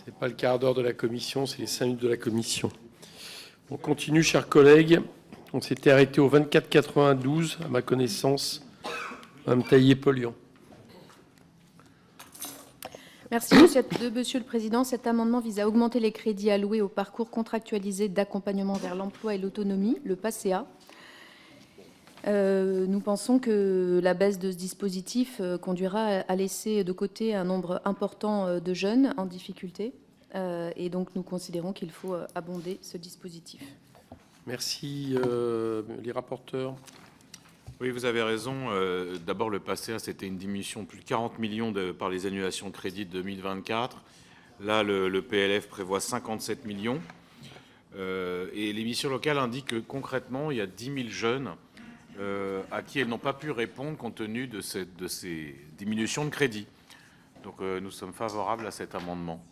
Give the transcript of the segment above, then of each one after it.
Ce n'est pas le quart d'heure de la commission, c'est les 5 minutes de la commission. On continue, chers collègues. On s'était arrêté au 24,92, à ma connaissance. Mme Taillé-Polian. Merci, Monsieur le Président. Cet amendement vise à augmenter les crédits alloués au parcours contractualisé d'accompagnement vers l'emploi et l'autonomie, le PACEA. Nous pensons que la baisse de ce dispositif conduira à laisser de côté un nombre important de jeunes en difficulté. Et donc, nous considérons qu'il faut abonder ce dispositif. Merci. Les rapporteurs. Oui, vous avez raison. D'abord, le PACEA, c'était une diminution de plus de 40 millions par les annulations de crédit de 2024. Là, le PLF prévoit 57 millions. Et les missions locales indiquent que concrètement, il y a 10 000 jeunes à qui elles n'ont pas pu répondre compte tenu de ces diminutions de crédit. Donc, nous sommes favorables à cet amendement.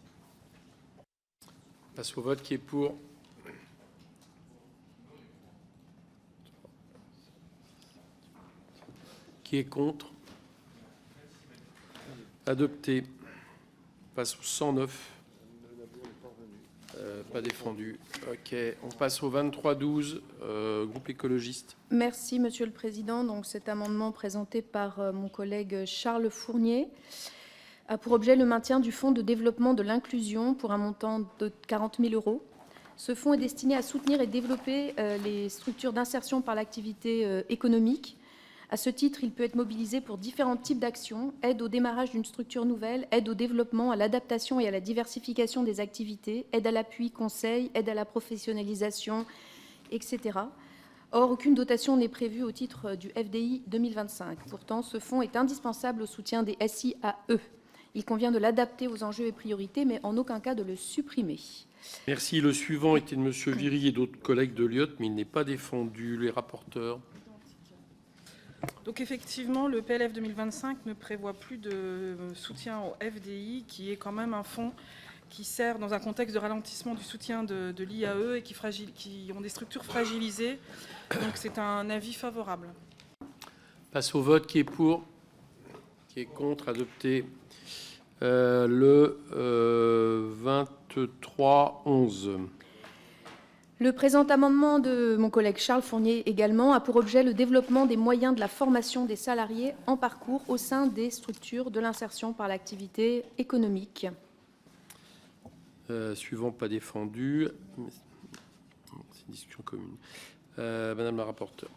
On passe au vote. Qui est pour? Qui est contre? Adopté. On passe au 109. Pas défendu. OK. On passe au 23-12, groupe écologiste. Merci, Monsieur le Président. Donc, cet amendement présenté par mon collègue Charles Fournier a pour objet le maintien du Fonds de développement de l'inclusion pour un montant de 40 000 €. Ce fonds est destiné à soutenir et développer les structures d'insertion par l'activité économique. À ce titre, il peut être mobilisé pour différents types d'actions: aide au démarrage d'une structure nouvelle, aide au développement, à l'adaptation et à la diversification des activités, aide à l'appui, conseil, aide à la professionnalisation, etc. Or, aucune dotation n'est prévue au titre du FDI 2025. Pourtant, ce fonds est indispensable au soutien des SIAE. Il convient de l'adapter aux enjeux et priorités, mais en aucun cas de le supprimer. Merci. Le suivant était de M. Viry et d'autres collègues de l'IOT, mais il n'est pas défendu. Les rapporteurs. Donc effectivement, le PLF 2025 ne prévoit plus de soutien au FDI, qui est quand même un fonds qui sert dans un contexte de ralentissement du soutien de l'IAE et qui ont des structures fragilisées. Donc c'est un avis favorable. Passe au vote. Qui est pour? Qui est contre? Adopté. Le 23-11. Le présent amendement de mon collègue Charles Fournier également a pour objet le développement des moyens de la formation des salariés en parcours au sein des structures de l'insertion par l'activité économique. Suivant, pas défendu. C'est une discussion commune. Madame la rapporteure.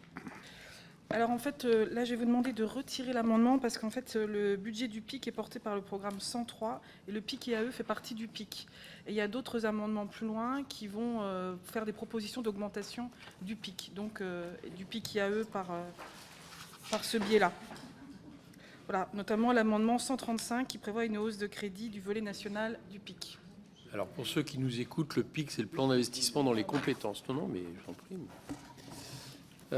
Alors en fait, là, je vais vous demander de retirer l'amendement parce qu'en fait, le budget du PIC est porté par le programme 103 et le PIC IAE fait partie du PIC. Et il y a d'autres amendements plus loin qui vont faire des propositions d'augmentation du PIC, donc du PIC IAE par ce biais-là. Voilà, notamment l'amendement 135 qui prévoit une hausse de crédit du volet national du PIC. Alors pour ceux qui nous écoutent, le PIC, c'est le plan d'investissement dans les compétences. Non, mais j'en prie. Vous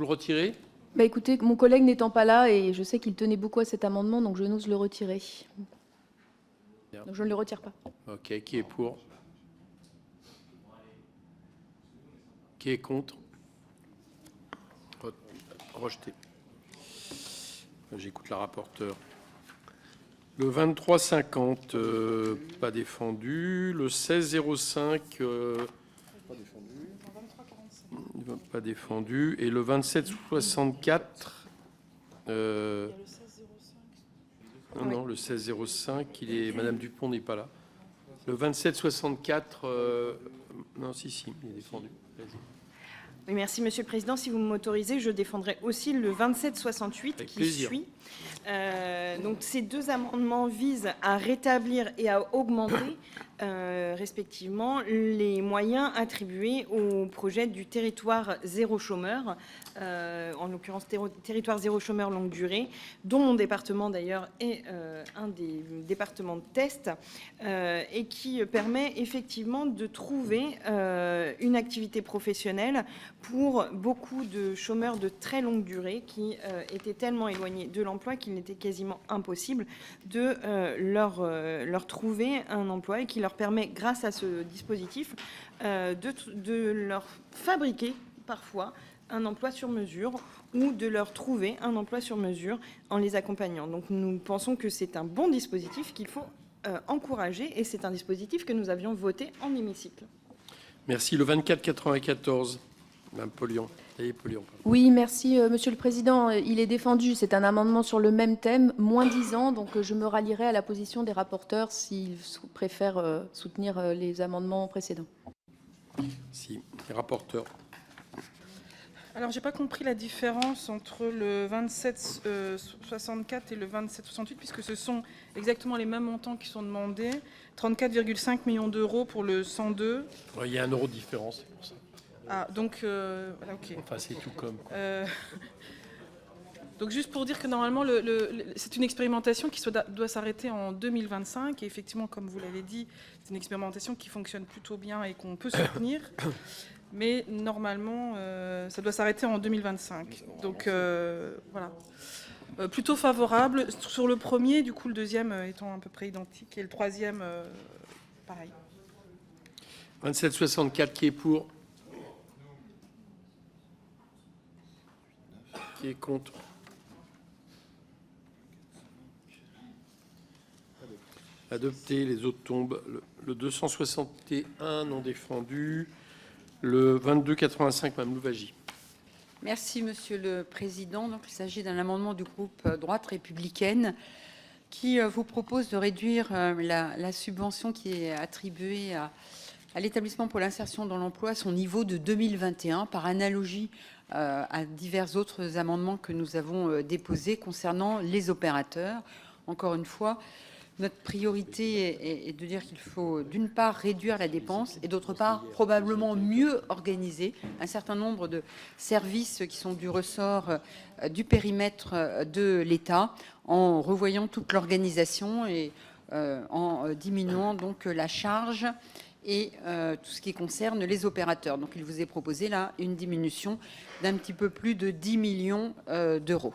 le retirez? Écoutez, mon collègue n'étant pas là, et je sais qu'il tenait beaucoup à cet amendement, donc je n'ose le retirer. Donc je ne le retire pas. OK. Qui est pour? Qui est contre? Rejeté. J'écoute la rapporteure. Le 23-50, pas défendu. Le 16-05... pas défendu. Et le 27-64... non, le 16-05, Madame Dupont n'est pas là. Le 27-64... non, si, il est défendu. Oui, merci, Monsieur le Président. Si vous m'autorisez, je défendrai aussi le 27-68 qui suit. Donc, ces deux amendements visent à rétablir et à augmenter respectivement les moyens attribués au projet du territoire zéro chômeur, en l'occurrence territoire zéro chômeur longue durée, dont mon département d'ailleurs est un des départements de test, et qui permet effectivement de trouver une activité professionnelle pour beaucoup de chômeurs de très longue durée qui étaient tellement éloignés de l'emploi qu'il n'était quasiment impossible de leur trouver un emploi, et qui leur permet, grâce à ce dispositif, de leur fabriquer parfois un emploi sur mesure ou de leur trouver un emploi sur mesure en les accompagnant. Donc nous pensons que c'est un bon dispositif qu'il faut encouragé et c'est un dispositif que nous avions voté en hémicycle. Merci. Le 2494, Mme Polion. Oui, merci, Monsieur le Président. Il est défendu, c'est un amendement sur le même thème, moins 10 ans, donc je me rallierai à la position des rapporteurs s'ils préfèrent soutenir les amendements précédents. Si, les rapporteurs. Alors, j'ai pas compris la différence entre le 27,64 et le 27,68, puisque ce sont exactement les mêmes montants qui sont demandés. 34,5 millions d'euros pour le 102. Il y a 1 euro de différence, c'est pour ça. Ah, donc, voilà, ok. Enfin, c'est tout comme. Donc, juste pour dire que normalement, c'est une expérimentation qui doit s'arrêter en 2025. Et effectivement, comme vous l'avez dit, c'est une expérimentation qui fonctionne plutôt bien et qu'on peut soutenir. Mais normalement, ça doit s'arrêter en 2025. Donc, voilà. Plutôt favorable sur le premier, du coup, le deuxième étant à peu près identique. Et le troisième, pareil. 2764, qui est pour? Qui est contre? Adopté, les autres tombent. Le 261 non défendu. Le 2285, Mme Louwagie. Merci, Monsieur le Président. Donc, il s'agit d'un amendement du groupe Droite républicaine qui vous propose de réduire la subvention qui est attribuée à l'établissement pour l'insertion dans l'emploi à son niveau de 2021, par analogie à divers autres amendements que nous avons déposés concernant les opérateurs. Encore une fois, notre priorité est de dire qu'il faut d'une part réduire la dépense et d'autre part probablement mieux organiser un certain nombre de services qui sont du ressort du périmètre de l'État en revoyant toute l'organisation et en diminuant donc la charge et tout ce qui concerne les opérateurs. Donc il vous est proposé là une diminution d'un petit peu plus de 10 millions d'euros.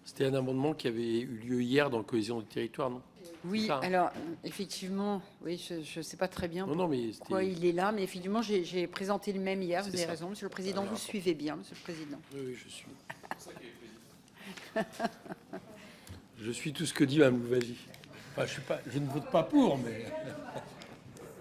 C'était un amendement qui avait eu lieu hier dans la cohésion du territoire, non? Oui, Ça, hein. alors effectivement, oui, je ne sais pas très bien Non, mais pourquoi il est là, mais effectivement, j'ai présenté le même hier, vous C'est avez ça. raison, Monsieur le Président, vous suivez bien, Monsieur le Président. Oui, je suis. Je suis tout ce que dit Mme Louwagie. Enfin, je ne vote pas pour, mais...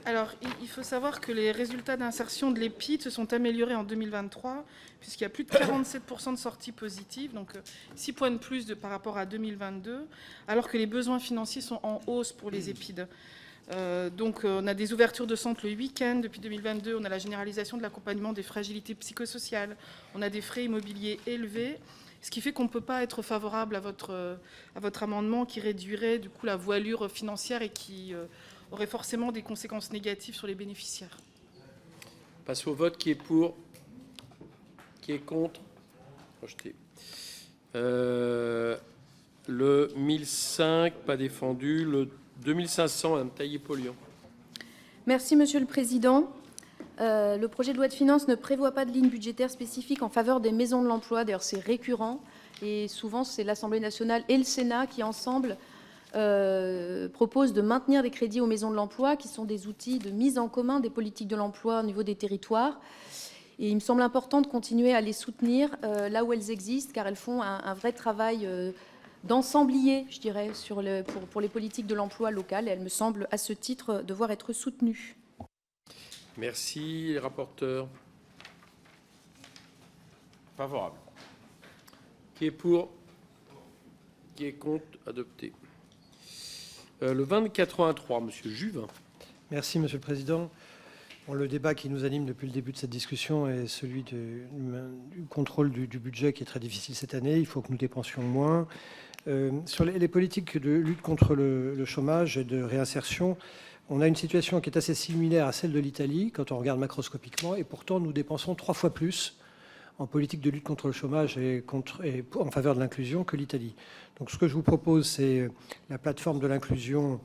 Alors, il faut savoir que les résultats d'insertion de l'EPID se sont améliorés en 2023, puisqu'il y a plus de 47% de sorties positives, donc 6 points de plus par rapport à 2022, alors que les besoins financiers sont en hausse pour les EPID. Donc, on a des ouvertures de centres le week-end depuis 2022, on a la généralisation de l'accompagnement des fragilités psychosociales, on a des frais immobiliers élevés, ce qui fait qu'on ne peut pas être favorable à votre amendement qui réduirait du coup la voilure financière et qui... aurait forcément des conséquences négatives sur les bénéficiaires. Passe au vote. Qui est pour? Qui est contre? Rejeté. Le 1005, pas défendu. Le 2500, Mme Taillé-Polian. Merci, Monsieur le Président. Le projet de loi de finances ne prévoit pas de ligne budgétaire spécifique en faveur des maisons de l'emploi. D'ailleurs, c'est récurrent. Et souvent, c'est l'Assemblée nationale et le Sénat qui, ensemble, propose de maintenir des crédits aux maisons de l'emploi, qui sont des outils de mise en commun des politiques de l'emploi au niveau des territoires. Et il me semble important de continuer à les soutenir là où elles existent, car elles font un vrai travail d'ensemblier, je dirais, pour les politiques de l'emploi local. Et elles me semblent, à ce titre, devoir être soutenues. Merci. Les rapporteurs. Favorable. Qui est pour? Qui est contre? Adopté. Le 2083, Monsieur Juvin. Merci, Monsieur le Président. Bon, le débat qui nous anime depuis le début de cette discussion est celui du contrôle du budget qui est très difficile cette année. Il faut que nous dépensions moins. Sur les politiques de lutte contre le chômage et de réinsertion, on a une situation qui est assez similaire à celle de l'Italie quand on regarde macroscopiquement, et pourtant nous dépensons 3 fois plus en politique de lutte contre le chômage et en faveur de l'inclusion que l'Italie. Donc ce que je vous propose, c'est la plateforme de l'inclusion,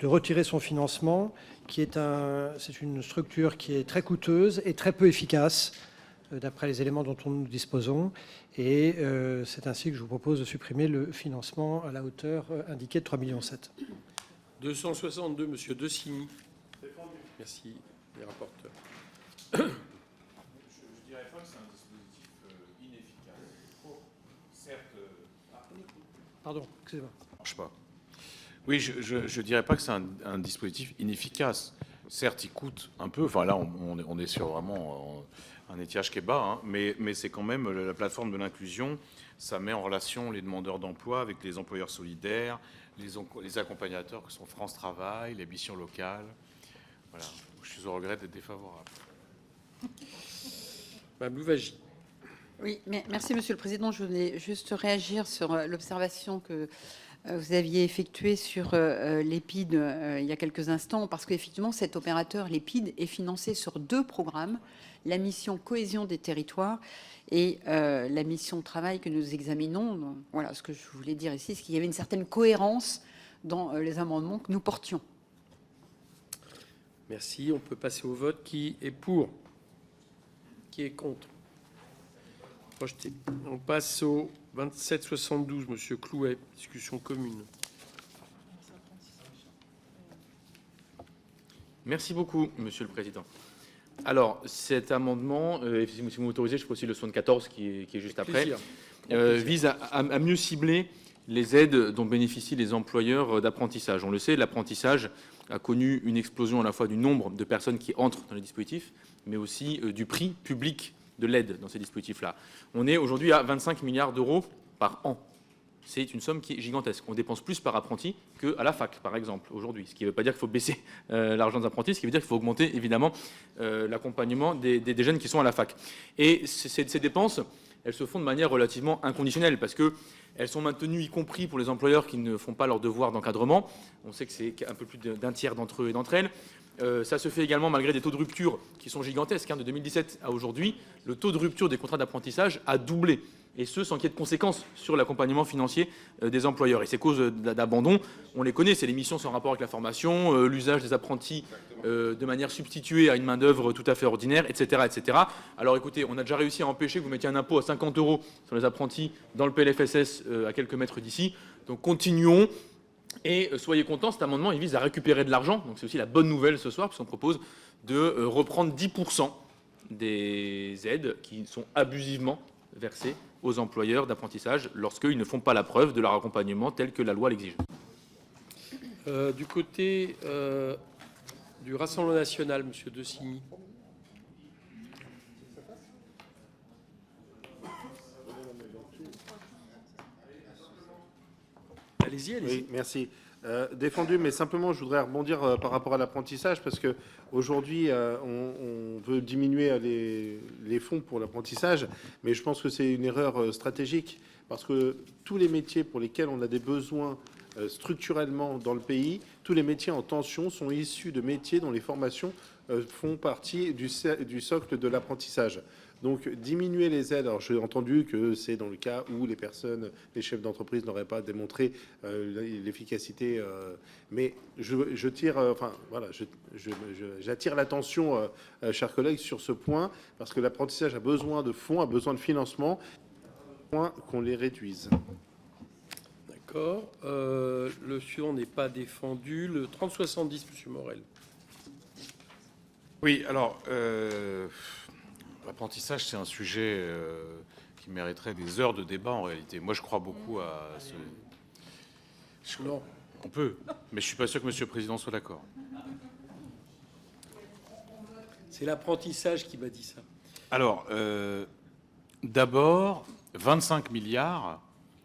de retirer son financement, c'est une structure qui est très coûteuse et très peu efficace, d'après les éléments dont nous disposons. Et c'est ainsi que je vous propose de supprimer le financement à la hauteur indiquée de 3,7 millions. 262, Monsieur De Signy. Merci, les rapporteurs. Je dirais pas que c'est un dispositif inefficace. Certes... Pardon, excusez-moi. Ça marche pas. Oui, je ne dirais pas que c'est un dispositif inefficace. Certes, il coûte un peu. Enfin, là, on est sur vraiment un étiage qui est bas, hein, mais c'est quand même la plateforme de l'inclusion. Ça met en relation les demandeurs d'emploi avec les employeurs solidaires, les accompagnateurs que sont France Travail, les missions locales. Voilà. Je suis au regret d'être défavorable. Madame Louwagie. Oui, merci Monsieur le Président. Je voulais juste réagir sur l'observation que vous aviez effectuée sur l'EPID il y a quelques instants, parce qu'effectivement, cet opérateur, l'EPID, est financé sur 2 programmes, la mission cohésion des territoires et la mission travail que nous examinons. Donc, voilà, ce que je voulais dire ici, c'est qu'il y avait une certaine cohérence dans les amendements que nous portions. Merci. On peut passer au vote. Qui est pour? Qui est contre? Rejeté. On passe au 2772, Monsieur Clouet, discussion commune. Merci beaucoup, Monsieur le Président. Alors, cet amendement, si vous m'autorisez, je ferai aussi le 74 qui est juste après, vise à mieux cibler les aides dont bénéficient les employeurs d'apprentissage. On le sait, l'apprentissage a connu une explosion à la fois du nombre de personnes qui entrent dans les dispositifs, mais aussi du prix public de l'aide dans ces dispositifs-là. On est aujourd'hui à 25 milliards d'euros par an. C'est une somme qui est gigantesque. On dépense plus par apprenti qu'à la fac, par exemple, aujourd'hui. Ce qui ne veut pas dire qu'il faut baisser l'argent des apprentis, ce qui veut dire qu'il faut augmenter, évidemment, l'accompagnement des jeunes qui sont à la fac. Et ces dépenses, elles se font de manière relativement inconditionnelle, parce qu'elles sont maintenues, y compris pour les employeurs qui ne font pas leur devoir d'encadrement. On sait que c'est un peu plus d'un tiers d'entre eux et d'entre elles. Ça se fait également malgré des taux de rupture qui sont gigantesques. De 2017 à aujourd'hui, le taux de rupture des contrats d'apprentissage a doublé, et ce, sans qu'il y ait de conséquences sur l'accompagnement financier des employeurs. Et ces causes d'abandon, on les connaît, c'est les missions sans rapport avec la formation, l'usage des apprentis de manière substituée à une main-d'œuvre tout à fait ordinaire, etc., etc. Alors écoutez, on a déjà réussi à empêcher que vous mettiez un impôt à 50 € sur les apprentis dans le PLFSS à quelques mètres d'ici. Donc continuons. Et soyez contents, cet amendement il vise à récupérer de l'argent. Donc c'est aussi la bonne nouvelle ce soir, puisqu'on propose de reprendre 10% des aides qui sont abusivement versées aux employeurs d'apprentissage lorsqu'ils ne font pas la preuve de leur accompagnement tel que la loi l'exige. Du côté du Rassemblement national, Monsieur De Signy. Allez-y, allez-y. Oui, merci. Défendu, mais simplement, je voudrais rebondir par rapport à l'apprentissage, parce qu'aujourd'hui, on veut diminuer les fonds pour l'apprentissage, mais je pense que c'est une erreur stratégique, parce que tous les métiers pour lesquels on a des besoins structurellement dans le pays, tous les métiers en tension sont issus de métiers dont les formations font partie du socle de l'apprentissage. Donc diminuer les aides, alors j'ai entendu que c'est dans le cas où les chefs d'entreprise n'auraient pas démontré l'efficacité, mais j'attire l'attention, chers collègues, sur ce point, parce que l'apprentissage a besoin de fonds, a besoin de financement, qu'on les réduise. D'accord. Le suivant n'est pas défendu. Le 3070, Monsieur Morel. Oui, alors, l'apprentissage, c'est un sujet qui mériterait des heures de débat en réalité. Moi, je crois beaucoup à ce... Non. On peut, mais je ne suis pas sûr que Monsieur le Président soit d'accord. C'est l'apprentissage qui m'a dit ça. Alors, d'abord, 25 milliards,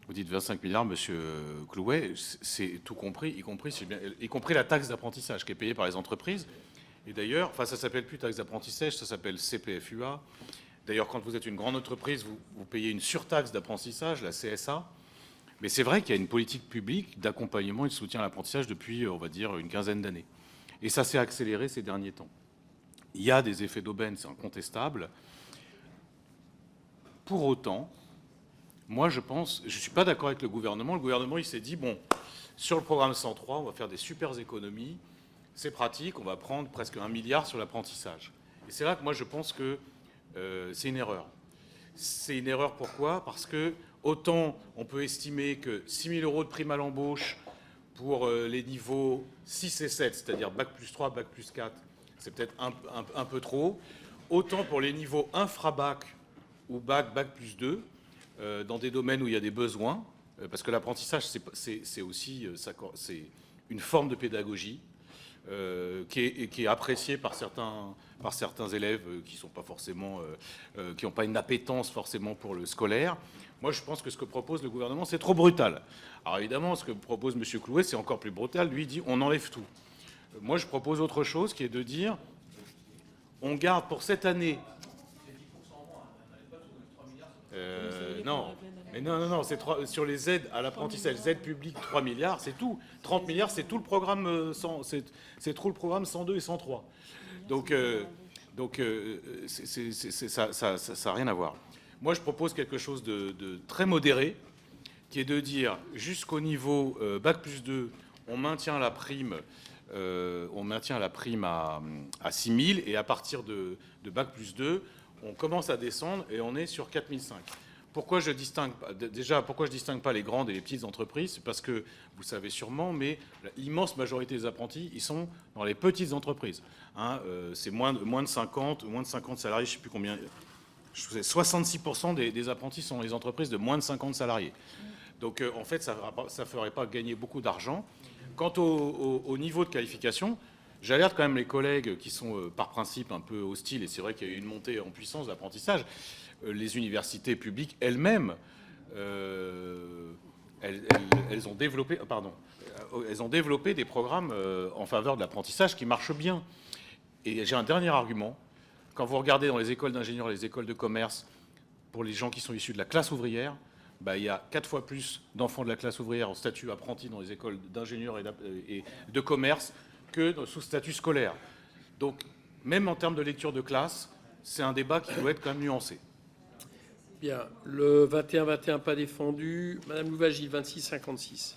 vous dites 25 milliards, Monsieur Clouet, c'est tout compris, y compris la taxe d'apprentissage qui est payée par les entreprises. Et d'ailleurs, ça s'appelle plus taxe d'apprentissage, ça s'appelle CPFUA. D'ailleurs, quand vous êtes une grande entreprise, vous payez une surtaxe d'apprentissage, la CSA. Mais c'est vrai qu'il y a une politique publique d'accompagnement et de soutien à l'apprentissage depuis, on va dire, une quinzaine d'années. Et ça s'est accéléré ces derniers temps. Il y a des effets d'aubaine, c'est incontestable. Pour autant, moi, je ne suis pas d'accord avec le gouvernement. Le gouvernement, il s'est dit, bon, sur le programme 103, on va faire des super économies. C'est pratique, on va prendre presque 1 milliard sur l'apprentissage. Et c'est là que moi je pense que c'est une erreur. C'est une erreur pourquoi? Parce que autant on peut estimer que 6 000 € de prime à l'embauche pour les niveaux 6 et 7, c'est-à-dire Bac plus 3, Bac plus 4, c'est peut-être un peu trop. Autant pour les niveaux infra-Bac ou Bac plus 2, dans des domaines où il y a des besoins, parce que l'apprentissage c'est aussi une forme de pédagogie qui est appréciée par certains élèves qui sont pas forcément, qui n'ont pas une appétence forcément pour le scolaire. Moi, je pense que ce que propose le gouvernement, c'est trop brutal. Alors évidemment, ce que propose M. Clouet, c'est encore plus brutal. Lui, il dit on enlève tout. Moi, je propose autre chose, qui est de dire on garde pour cette année. Non, mais non, c'est sur les aides à l'apprentissage, les aides publiques, 3 milliards, c'est tout. 30 milliards, c'est tout le programme, c'est tout le programme 102 et 103. Donc ça n'a rien à voir. Moi, je propose quelque chose de très modéré, qui est de dire jusqu'au niveau Bac+2, on maintient la prime à 6 000, et à partir de Bac+2, on commence à descendre et on est sur 4 500. Pourquoi je distingue pas les grandes et les petites entreprises? C'est parce que, vous savez sûrement, mais l'immense majorité des apprentis, ils sont dans les petites entreprises. Hein, c'est moins de 50 salariés, je ne sais plus combien. 66% des apprentis sont dans les entreprises de moins de 50 salariés. Donc, en fait, ça ne ferait pas gagner beaucoup d'argent. Quant au niveau de qualification, j'alerte quand même les collègues qui sont par principe un peu hostiles, et c'est vrai qu'il y a eu une montée en puissance de l'apprentissage. Les universités publiques elles-mêmes, elles ont développé des programmes en faveur de l'apprentissage qui marchent bien. Et j'ai un dernier argument. Quand vous regardez dans les écoles d'ingénieurs, les écoles de commerce, pour les gens qui sont issus de la classe ouvrière, il y a 4 fois plus d'enfants de la classe ouvrière en statut apprenti dans les écoles d'ingénieurs et de commerce que sous statut scolaire. Donc, même en termes de lecture de classe, c'est un débat qui doit être quand même nuancé. Bien, le 21-21 pas défendu. Madame Louwagie, 26-56.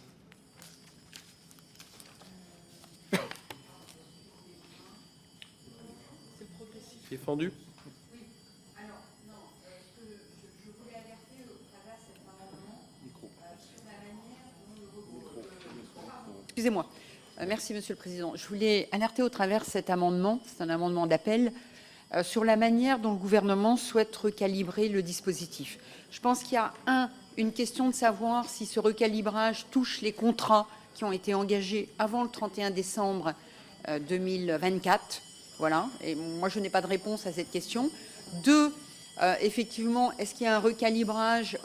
Défendu. Excusez-moi. Merci, Monsieur le Président. Je voulais alerter au travers de cet amendement, c'est un amendement d'appel, sur la manière dont le gouvernement souhaite recalibrer le dispositif. Je pense qu'il y a une question de savoir si ce recalibrage touche les contrats qui ont été engagés avant le 31 décembre 2024. Voilà. Et moi, je n'ai pas de réponse à cette question. 2, effectivement, est-ce qu'il y a un recalibrage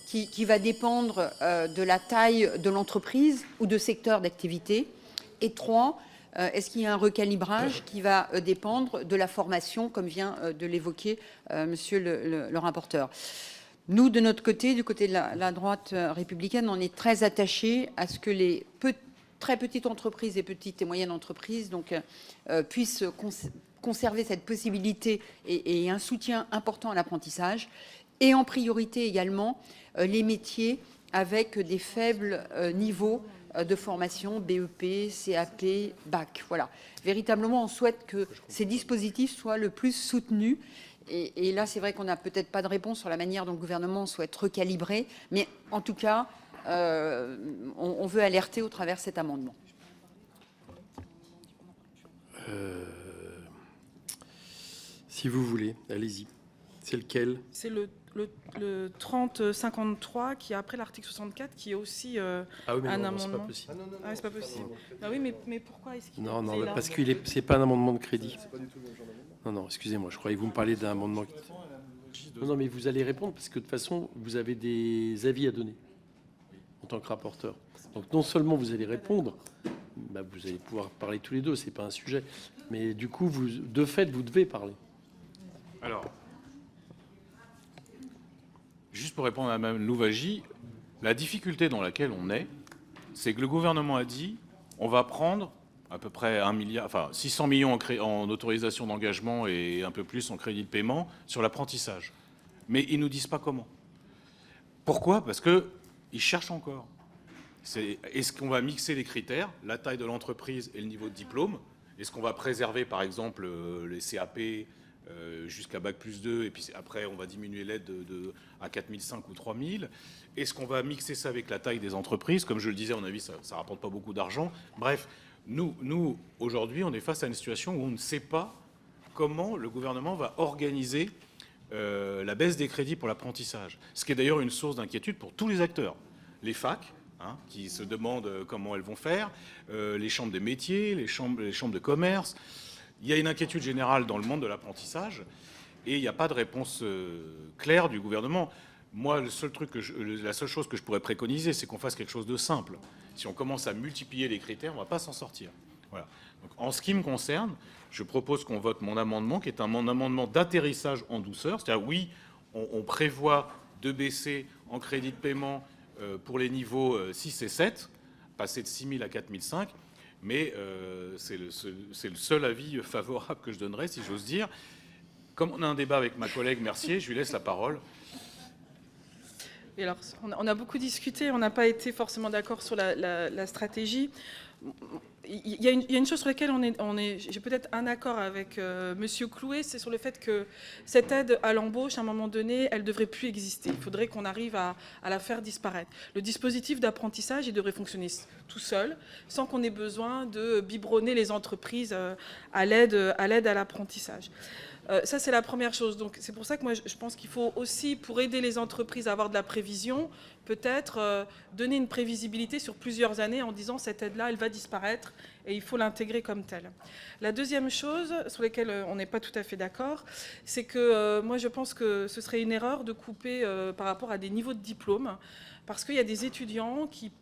qui va dépendre de la taille de l'entreprise ou de secteur d'activité? Et 3, est-ce qu'il y a un recalibrage qui va dépendre de la formation, comme vient de l'évoquer monsieur le rapporteur? Nous, de notre côté, du côté de la droite républicaine, on est très attachés à ce que les très petites entreprises et petites et moyennes entreprises puissent conserver cette possibilité et un soutien important à l'apprentissage, et en priorité également les métiers avec des faibles niveaux de formation, BEP, CAP, Bac. Voilà. Véritablement, on souhaite que ces dispositifs soient le plus soutenus. Et là, c'est vrai qu'on n'a peut-être pas de réponse sur la manière dont le gouvernement souhaite recalibrer, mais en tout cas, on veut alerter au travers de cet amendement. Si vous voulez, allez-y. C'est lequel? C'est le 3053 qui est après l'article 64, qui est aussi Ah oui, mais un non, amendement. c'est pas possible. Ah, c'est pas possible. Ah oui, mais pourquoi est-ce qu'il Non, est là? parce que c'est pas un amendement de crédit. Non, excusez-moi, je croyais que vous me parliez d'un amendement. Non, mais vous allez répondre parce que de toute façon, vous avez des avis à donner en tant que rapporteur. Donc non seulement vous allez répondre, vous allez pouvoir parler tous les deux, c'est pas un sujet, mais du coup, de fait, vous devez parler. Alors, juste pour répondre à Mme Louwagie, la difficulté dans laquelle on est, c'est que le gouvernement a dit on va prendre à peu près 600 millions en autorisation d'engagement et un peu plus en crédit de paiement sur l'apprentissage. Mais ils ne nous disent pas comment. Pourquoi? Parce qu'ils cherchent encore. Est-ce qu'on va mixer les critères, la taille de l'entreprise et le niveau de diplôme? Est-ce qu'on va préserver, par exemple, les CAP jusqu'à Bac+2, et puis après, on va diminuer l'aide à 4 500 ou 3 000? Est-ce qu'on va mixer ça avec la taille des entreprises? Comme je le disais, à mon avis, ça ne rapporte pas beaucoup d'argent. Bref, nous aujourd'hui, on est face à une situation où on ne sait pas comment le gouvernement va organiser la baisse des crédits pour l'apprentissage. Ce qui est d'ailleurs une source d'inquiétude pour tous les acteurs. Les facs, qui se demandent comment elles vont faire, les chambres des métiers, les chambres de commerce. Il y a une inquiétude générale dans le monde de l'apprentissage et il n'y a pas de réponse claire du gouvernement. Moi, la seule chose que je pourrais préconiser, c'est qu'on fasse quelque chose de simple. Si on commence à multiplier les critères, on ne va pas s'en sortir. Voilà. Donc, en ce qui me concerne, je propose qu'on vote mon amendement, qui est un amendement d'atterrissage en douceur. C'est-à-dire, oui, on prévoit de baisser en crédit de paiement pour les niveaux 6 et 7, passer de 6 000 à 4 500, mais c'est le seul avis favorable que je donnerais, si j'ose dire. Comme on a un débat avec ma collègue Mercier, je lui laisse la parole. Et alors, on a beaucoup discuté, on n'a pas été forcément d'accord sur la stratégie. Il y a une chose sur laquelle j'ai peut-être un accord avec Monsieur Clouet, c'est sur le fait que cette aide à l'embauche, à un moment donné, elle ne devrait plus exister. Il faudrait qu'on arrive à la faire disparaître. Le dispositif d'apprentissage, il devrait fonctionner tout seul, sans qu'on ait besoin de biberonner les entreprises à l'aide à l'apprentissage. Ça, c'est la première chose. Donc, c'est pour ça que moi, je pense qu'il faut aussi, pour aider les entreprises à avoir de la prévision, peut-être donner une prévisibilité sur plusieurs années en disant cette aide-là, elle va disparaître et il faut l'intégrer comme telle. La deuxième chose sur laquelle on n'est pas tout à fait d'accord, c'est que moi, je pense que ce serait une erreur de couper par rapport à des niveaux de diplôme. Parce qu'il y a des étudiants qui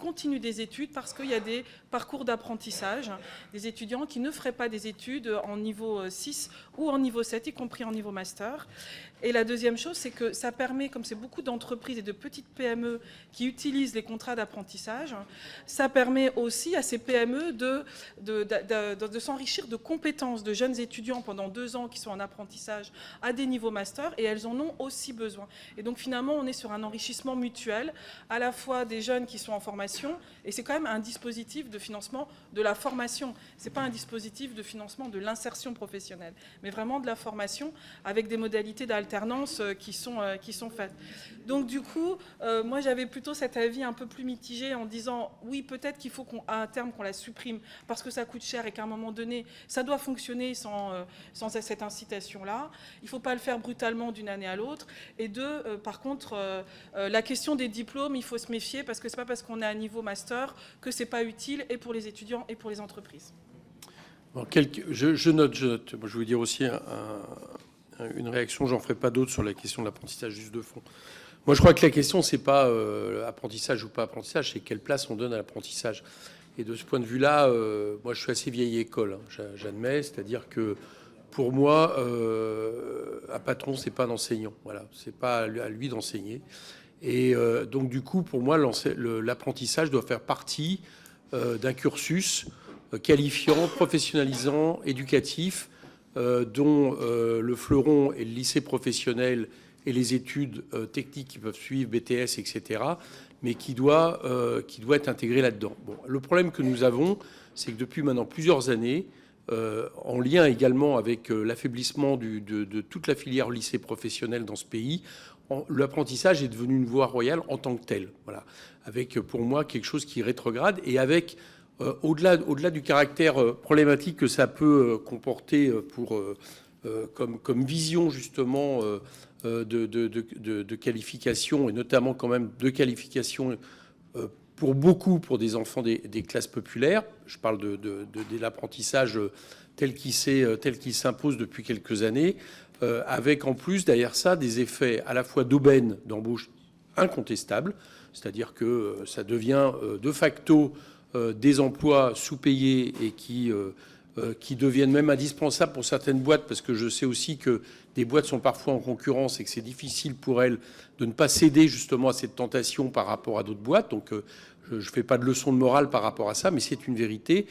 continuent des études, parce qu'il y a des parcours d'apprentissage, des étudiants qui ne feraient pas des études en niveau 6 ou en niveau 7, y compris en niveau master. Et la deuxième chose, c'est que ça permet, comme c'est beaucoup d'entreprises et de petites PME qui utilisent les contrats d'apprentissage, ça permet aussi à ces PME de s'enrichir de compétences de jeunes étudiants pendant 2 ans qui sont en apprentissage à des niveaux master, et elles en ont aussi besoin. Et donc finalement, on est sur un enrichissement mutuel, à la fois des jeunes qui sont en formation, et c'est quand même un dispositif de financement de la formation. C'est pas un dispositif de financement de l'insertion professionnelle, mais vraiment de la formation avec des modalités d'alternance qui sont faites. Donc du coup, moi j'avais plutôt cet avis un peu plus mitigé en disant oui, peut-être qu'il faut qu'à un terme qu'on la supprime parce que ça coûte cher et qu'à un moment donné, ça doit fonctionner sans cette incitation-là. Il ne faut pas le faire brutalement d'une année à l'autre. Et par contre, la question des diplômes, il faut se méfier parce que ce n'est pas parce qu'on est à niveau master que ce n'est pas utile et pour les étudiants et pour les entreprises. Bon, je note. Moi, je veux dire aussi une réaction, j'en ferai pas d'autres sur la question de l'apprentissage juste de fond. Moi, je crois que la question, c'est pas apprentissage ou pas apprentissage, c'est quelle place on donne à l'apprentissage. Et de ce point de vue-là, moi, je suis assez vieille école, hein, j'admets, c'est-à-dire que pour moi, un patron, c'est pas un enseignant. Voilà, c'est pas à lui d'enseigner. Et donc, du coup, pour moi, l'apprentissage doit faire partie d'un cursus qualifiant, professionnalisant, éducatif, dont le fleuron est le lycée professionnel et les études techniques qui peuvent suivre, BTS, etc., mais qui doit être intégré là-dedans. Bon, le problème que nous avons, c'est que depuis maintenant plusieurs années, en lien également avec l'affaiblissement de toute la filière lycée professionnel dans ce pays, l'apprentissage est devenu une voie royale en tant que telle. Voilà, avec pour moi quelque chose qui rétrograde et avec au-delà du caractère problématique que ça peut comporter comme vision justement de qualification, et notamment quand même de qualification pour des enfants des classes populaires. Je parle de l'apprentissage tel qu'il s'impose depuis quelques années, avec en plus derrière ça des effets à la fois d'aubaine d'embauche incontestables, c'est-à-dire que ça devient de facto des emplois sous-payés et qui deviennent même indispensables pour certaines boîtes, parce que je sais aussi que des boîtes sont parfois en concurrence et que c'est difficile pour elles de ne pas céder justement à cette tentation par rapport à d'autres boîtes. Donc je ne fais pas de leçon de morale par rapport à ça, mais c'est une vérité.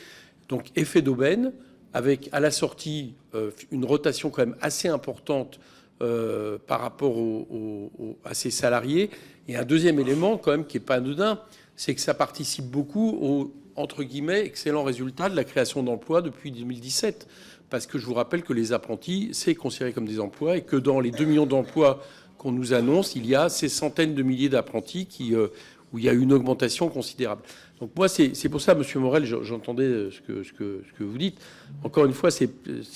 Donc effet d'aubaine, avec à la sortie une rotation quand même assez importante par rapport à ces salariés. Et un deuxième élément quand même qui n'est pas anodin, c'est que ça participe beaucoup au, entre guillemets, excellent résultat de la création d'emplois depuis 2017. Parce que je vous rappelle que les apprentis, c'est considéré comme des emplois et que dans les 2 millions d'emplois qu'on nous annonce, il y a ces centaines de milliers d'apprentis où il y a une augmentation considérable. Donc moi, c'est pour ça, Monsieur Morel, j'entendais ce que vous dites. Encore une fois, si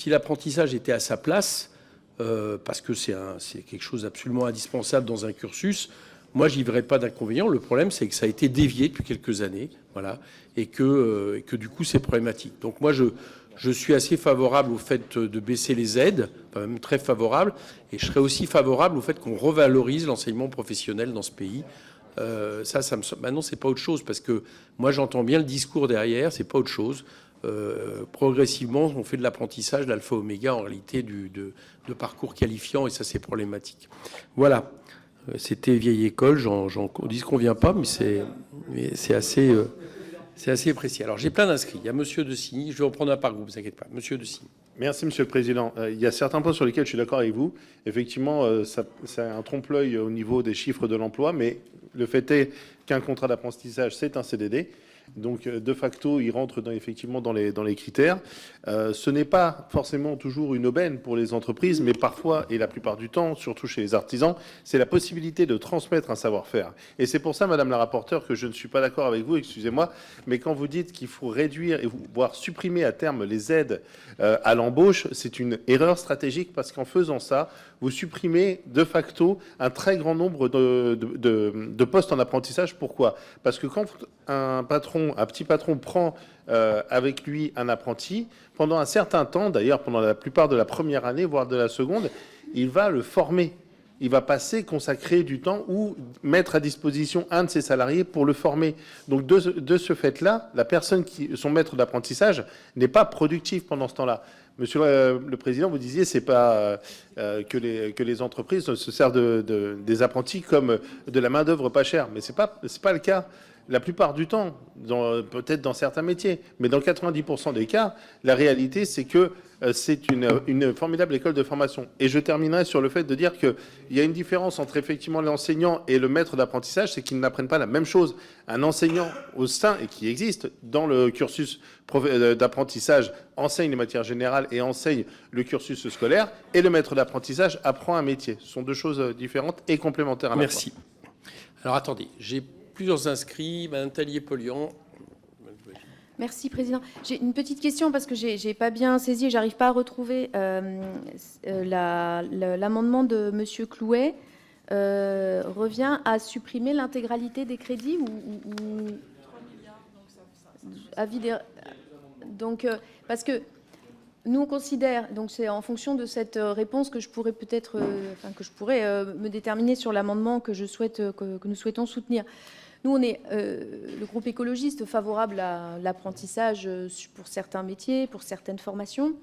l'apprentissage était à sa place, parce que c'est quelque chose d'absolument indispensable dans un cursus, moi, j'y verrais pas d'inconvénient. Le problème, c'est que ça a été dévié depuis quelques années, voilà, et que du coup, c'est problématique. Donc moi, je suis assez favorable au fait de baisser les aides, enfin, même très favorable, et je serais aussi favorable au fait qu'on revalorise l'enseignement professionnel dans ce pays. Maintenant, c'est pas autre chose, parce que moi, j'entends bien le discours derrière, c'est pas autre chose. Progressivement, on fait de l'apprentissage, l'alpha oméga, en réalité, de parcours qualifiant, et ça, c'est problématique. Voilà. C'était vieille école, j'en disconviens pas, mais c'est assez précis. Alors, j'ai plein d'inscrits. Il y a Monsieur De Signy. Je vais reprendre un par groupe, ne vous inquiétez pas. Monsieur De Signy. Merci, Monsieur le Président. Il y a certains points sur lesquels je suis d'accord avec vous. Effectivement, c'est un trompe-l'œil au niveau des chiffres de l'emploi, mais le fait est qu'un contrat d'apprentissage, c'est un CDD. Donc, de facto, il rentre effectivement dans les critères. Ce n'est pas forcément toujours une aubaine pour les entreprises, mais parfois, et la plupart du temps, surtout chez les artisans, c'est la possibilité de transmettre un savoir-faire. Et c'est pour ça, Madame la rapporteure, que je ne suis pas d'accord avec vous, excusez-moi, mais quand vous dites qu'il faut réduire et voire supprimer à terme les aides à l'embauche, c'est une erreur stratégique, parce qu'en faisant ça, vous supprimez de facto un très grand nombre de postes en apprentissage. Pourquoi ? Parce que quand un petit patron prend avec lui un apprenti, pendant un certain temps, d'ailleurs pendant la plupart de la première année, voire de la seconde, il va le former. Il va consacrer du temps ou mettre à disposition un de ses salariés pour le former. Donc de ce fait-là, la personne son maître d'apprentissage n'est pas productif pendant ce temps-là. Monsieur le Président, vous disiez c'est pas que les entreprises se servent des apprentis comme de la main-d'œuvre pas chère, mais c'est pas le cas. La plupart du temps, peut-être dans certains métiers, mais dans 90% des cas, la réalité, c'est que c'est une formidable école de formation. Et je terminerai sur le fait de dire qu'il y a une différence entre effectivement l'enseignant et le maître d'apprentissage, c'est qu'ils n'apprennent pas la même chose. Un enseignant au sein, et qui existe dans le cursus d'apprentissage, enseigne les matières générales et enseigne le cursus scolaire, et le maître d'apprentissage apprend un métier. Ce sont deux choses différentes et complémentaires à la fois. Merci. Alors attendez, j'ai plusieurs inscrits. Madame Tallier-Polian. Merci, Président. J'ai une petite question parce que j'ai pas bien saisi et j'arrive pas à retrouver l'amendement de Monsieur Clouet. Revient à supprimer l'intégralité des crédits ou 3 milliards, donc parce que nous on considère, donc c'est en fonction de cette réponse que je pourrais peut-être, me déterminer sur l'amendement que nous souhaitons soutenir. Nous, on est le groupe écologiste favorable à l'apprentissage pour certains métiers, pour certaines formations,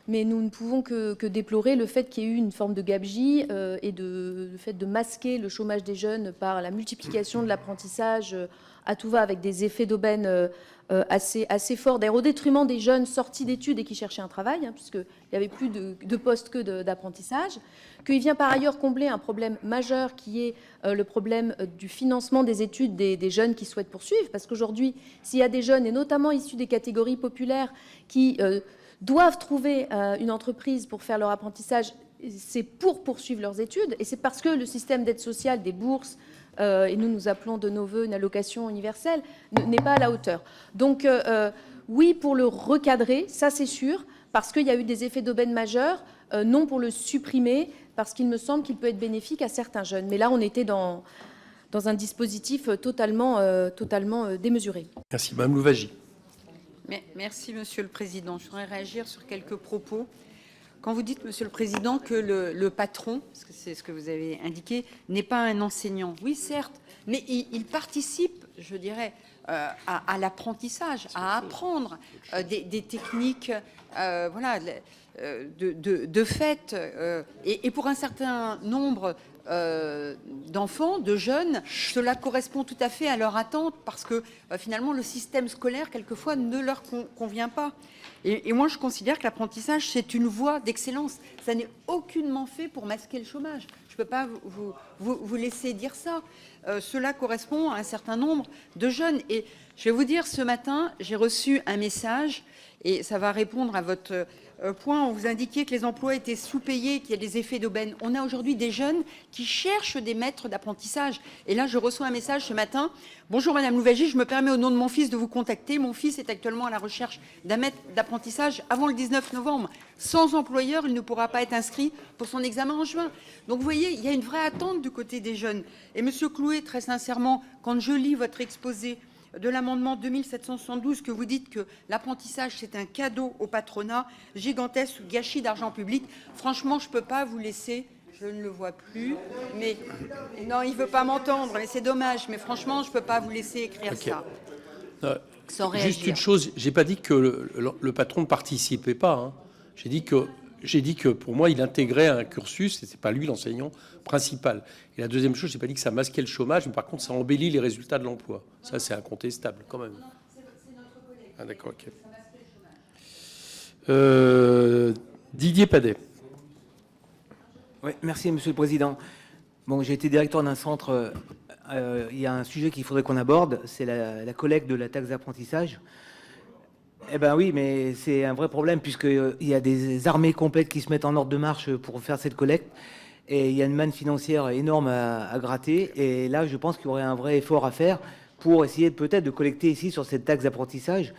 mais nous ne pouvons que déplorer le fait qu'il y ait eu une forme de gabegie et le fait de masquer le chômage des jeunes par la multiplication de l'apprentissage à tout va, avec des effets d'aubaine assez forts, d'ailleurs au détriment des jeunes sortis d'études et qui cherchaient un travail, puisqu'il n'y avait plus de postes que d'apprentissage, qu'il vient par ailleurs combler un problème majeur qui est le problème du financement des études des jeunes qui souhaitent poursuivre, parce qu'aujourd'hui, s'il y a des jeunes, et notamment issus des catégories populaires, qui doivent trouver une entreprise pour faire leur apprentissage, c'est pour poursuivre leurs études, et c'est parce que le système d'aide sociale, des bourses, et nous appelons de nos voeux une allocation universelle, n'est pas à la hauteur. Donc oui, pour le recadrer, ça c'est sûr, parce qu'il y a eu des effets d'aubaine majeurs, non pour le supprimer, parce qu'il me semble qu'il peut être bénéfique à certains jeunes. Mais là, on était dans un dispositif totalement démesuré. Merci. Madame Louwagie. Merci, Monsieur le Président. Je voudrais réagir sur quelques propos. Quand vous dites, Monsieur le Président, que le patron, parce que c'est ce que vous avez indiqué, n'est pas un enseignant. Oui, certes, mais il participe, je dirais, à l'apprentissage, à apprendre des techniques, voilà, de fait. Et pour un certain nombre d'enfants, de jeunes, cela correspond tout à fait à leur attente, parce que finalement, le système scolaire, quelquefois, ne leur convient pas. Et moi, je considère que l'apprentissage, c'est une voie d'excellence. Ça n'est aucunement fait pour masquer le chômage. Je ne peux pas vous laisser dire ça. cela correspond à un certain nombre de jeunes. Et je vais vous dire, ce matin, j'ai reçu un message, et ça va répondre à votre point, on vous indiquiez que les emplois étaient sous-payés, qu'il y a des effets d'aubaine. On a aujourd'hui des jeunes qui cherchent des maîtres d'apprentissage. Et là, je reçois un message ce matin. Bonjour Madame Louvagie, je me permets au nom de mon fils de vous contacter. Mon fils est actuellement à la recherche d'un maître d'apprentissage avant le 19 novembre. Sans employeur, il ne pourra pas être inscrit pour son examen en juin. Donc vous voyez, il y a une vraie attente du côté des jeunes. Et Monsieur Clouet, très sincèrement, quand je lis votre exposé de l'amendement 2772, que vous dites que l'apprentissage, c'est un cadeau au patronat, gigantesque gâchis d'argent public. Franchement, je ne peux pas vous laisser, je ne le vois plus, mais non, il ne veut pas m'entendre, mais c'est dommage, mais franchement, je ne peux pas vous laisser écrire ça. Sans réagir. Juste une chose, j'ai pas dit que le patron ne participait pas. Hein. J'ai dit que pour moi, il intégrait un cursus, et c'est pas lui l'enseignant principal. Et la deuxième chose, j'ai pas dit que ça masquait le chômage, mais par contre, ça embellit les résultats de l'emploi. Ça, c'est incontestable, quand même. Ah, d'accord, ok. Didier Padet. Oui, merci, Monsieur le Président. Bon, j'ai été directeur d'un centre. Il y a un sujet qu'il faudrait qu'on aborde, c'est la collecte de la taxe d'apprentissage. Eh bien oui, mais c'est un vrai problème puisqu'il y a des armées complètes qui se mettent en ordre de marche pour faire cette collecte. Et il y a une manne financière énorme à gratter. Et là, je pense qu'il y aurait un vrai effort à faire pour essayer peut-être de collecter ici sur cette taxe d'apprentissage,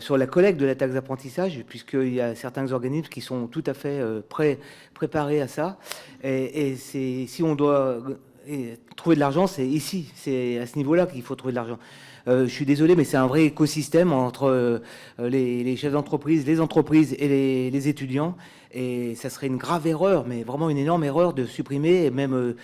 sur la collecte de la taxe d'apprentissage, puisqu'il y a certains organismes qui sont tout à fait préparés à ça. Et si on doit trouver de l'argent, c'est ici, c'est à ce niveau-là qu'il faut trouver de l'argent. Je suis désolé, mais c'est un vrai écosystème entre les chefs d'entreprise, les entreprises et les étudiants. Et ça serait une grave erreur, mais vraiment une énorme erreur de supprimer. Et même,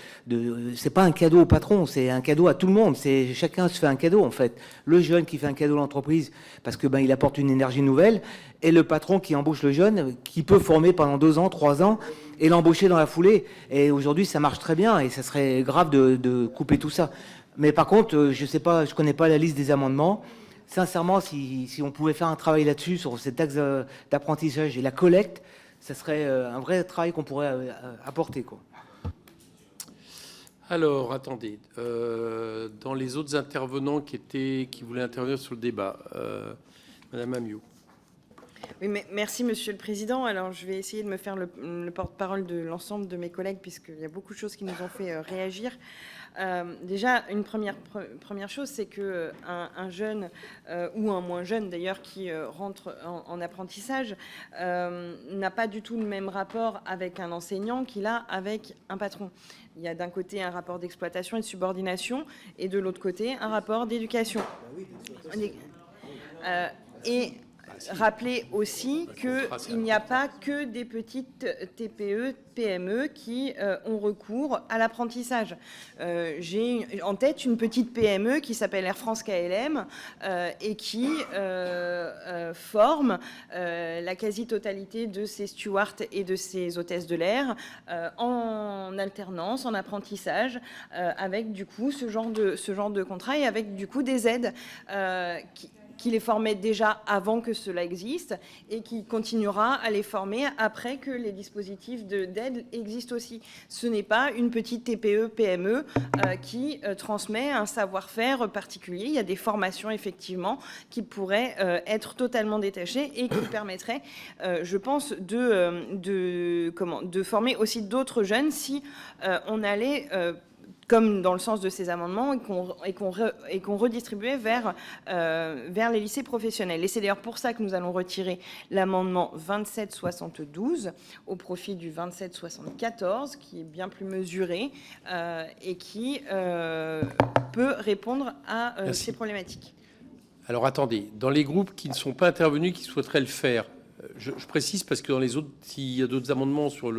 c'est pas un cadeau au patron, c'est un cadeau à tout le monde. C'est chacun se fait un cadeau en fait. Le jeune qui fait un cadeau à l'entreprise parce que il apporte une énergie nouvelle, et le patron qui embauche le jeune, qui peut former pendant 2 ans, 3 ans, et l'embaucher dans la foulée. Et aujourd'hui, ça marche très bien, et ça serait grave de couper tout ça. Mais par contre, je sais pas, je connais pas la liste des amendements. Sincèrement, si on pouvait faire un travail là-dessus, sur cette taxe d'apprentissage et la collecte, ça serait un vrai travail qu'on pourrait apporter, quoi. Alors, attendez. Dans les autres intervenants qui voulaient intervenir sur le débat, Madame Amiot. Oui, mais merci Monsieur le Président. Alors, je vais essayer de me faire le porte-parole de l'ensemble de mes collègues, puisqu'il y a beaucoup de choses qui nous ont fait réagir. Déjà, une première chose, c'est que un jeune ou un moins jeune d'ailleurs qui rentre en apprentissage n'a pas du tout le même rapport avec un enseignant qu'il a avec un patron. Il y a d'un côté un rapport d'exploitation et de subordination, et de l'autre côté un rapport d'éducation. Et rappeler aussi qu'il n'y a pas que des petites TPE, PME qui ont recours à l'apprentissage. J'ai en tête une petite PME qui s'appelle Air France KLM et qui forme la quasi-totalité de ses stewards et de ses hôtesses de l'air en alternance, en apprentissage, avec du coup ce genre de contrat et avec du coup des aides qui les formait déjà avant que cela existe et qui continuera à les former après que les dispositifs d'aide existent aussi. Ce n'est pas une petite TPE, PME qui transmet un savoir-faire particulier. Il y a des formations, effectivement, qui pourraient être totalement détachées et qui permettraient, je pense, de former aussi d'autres jeunes si on allait comme dans le sens de ces amendements, et qu'on redistribuait vers les lycées professionnels. Et c'est d'ailleurs pour ça que nous allons retirer l'amendement 2772 au profit du 2774, qui est bien plus mesuré et qui peut répondre à ces problématiques. Alors attendez, dans les groupes qui ne sont pas intervenus, qui souhaiteraient le faire, je précise parce que dans les autres, s'il y a d'autres amendements sur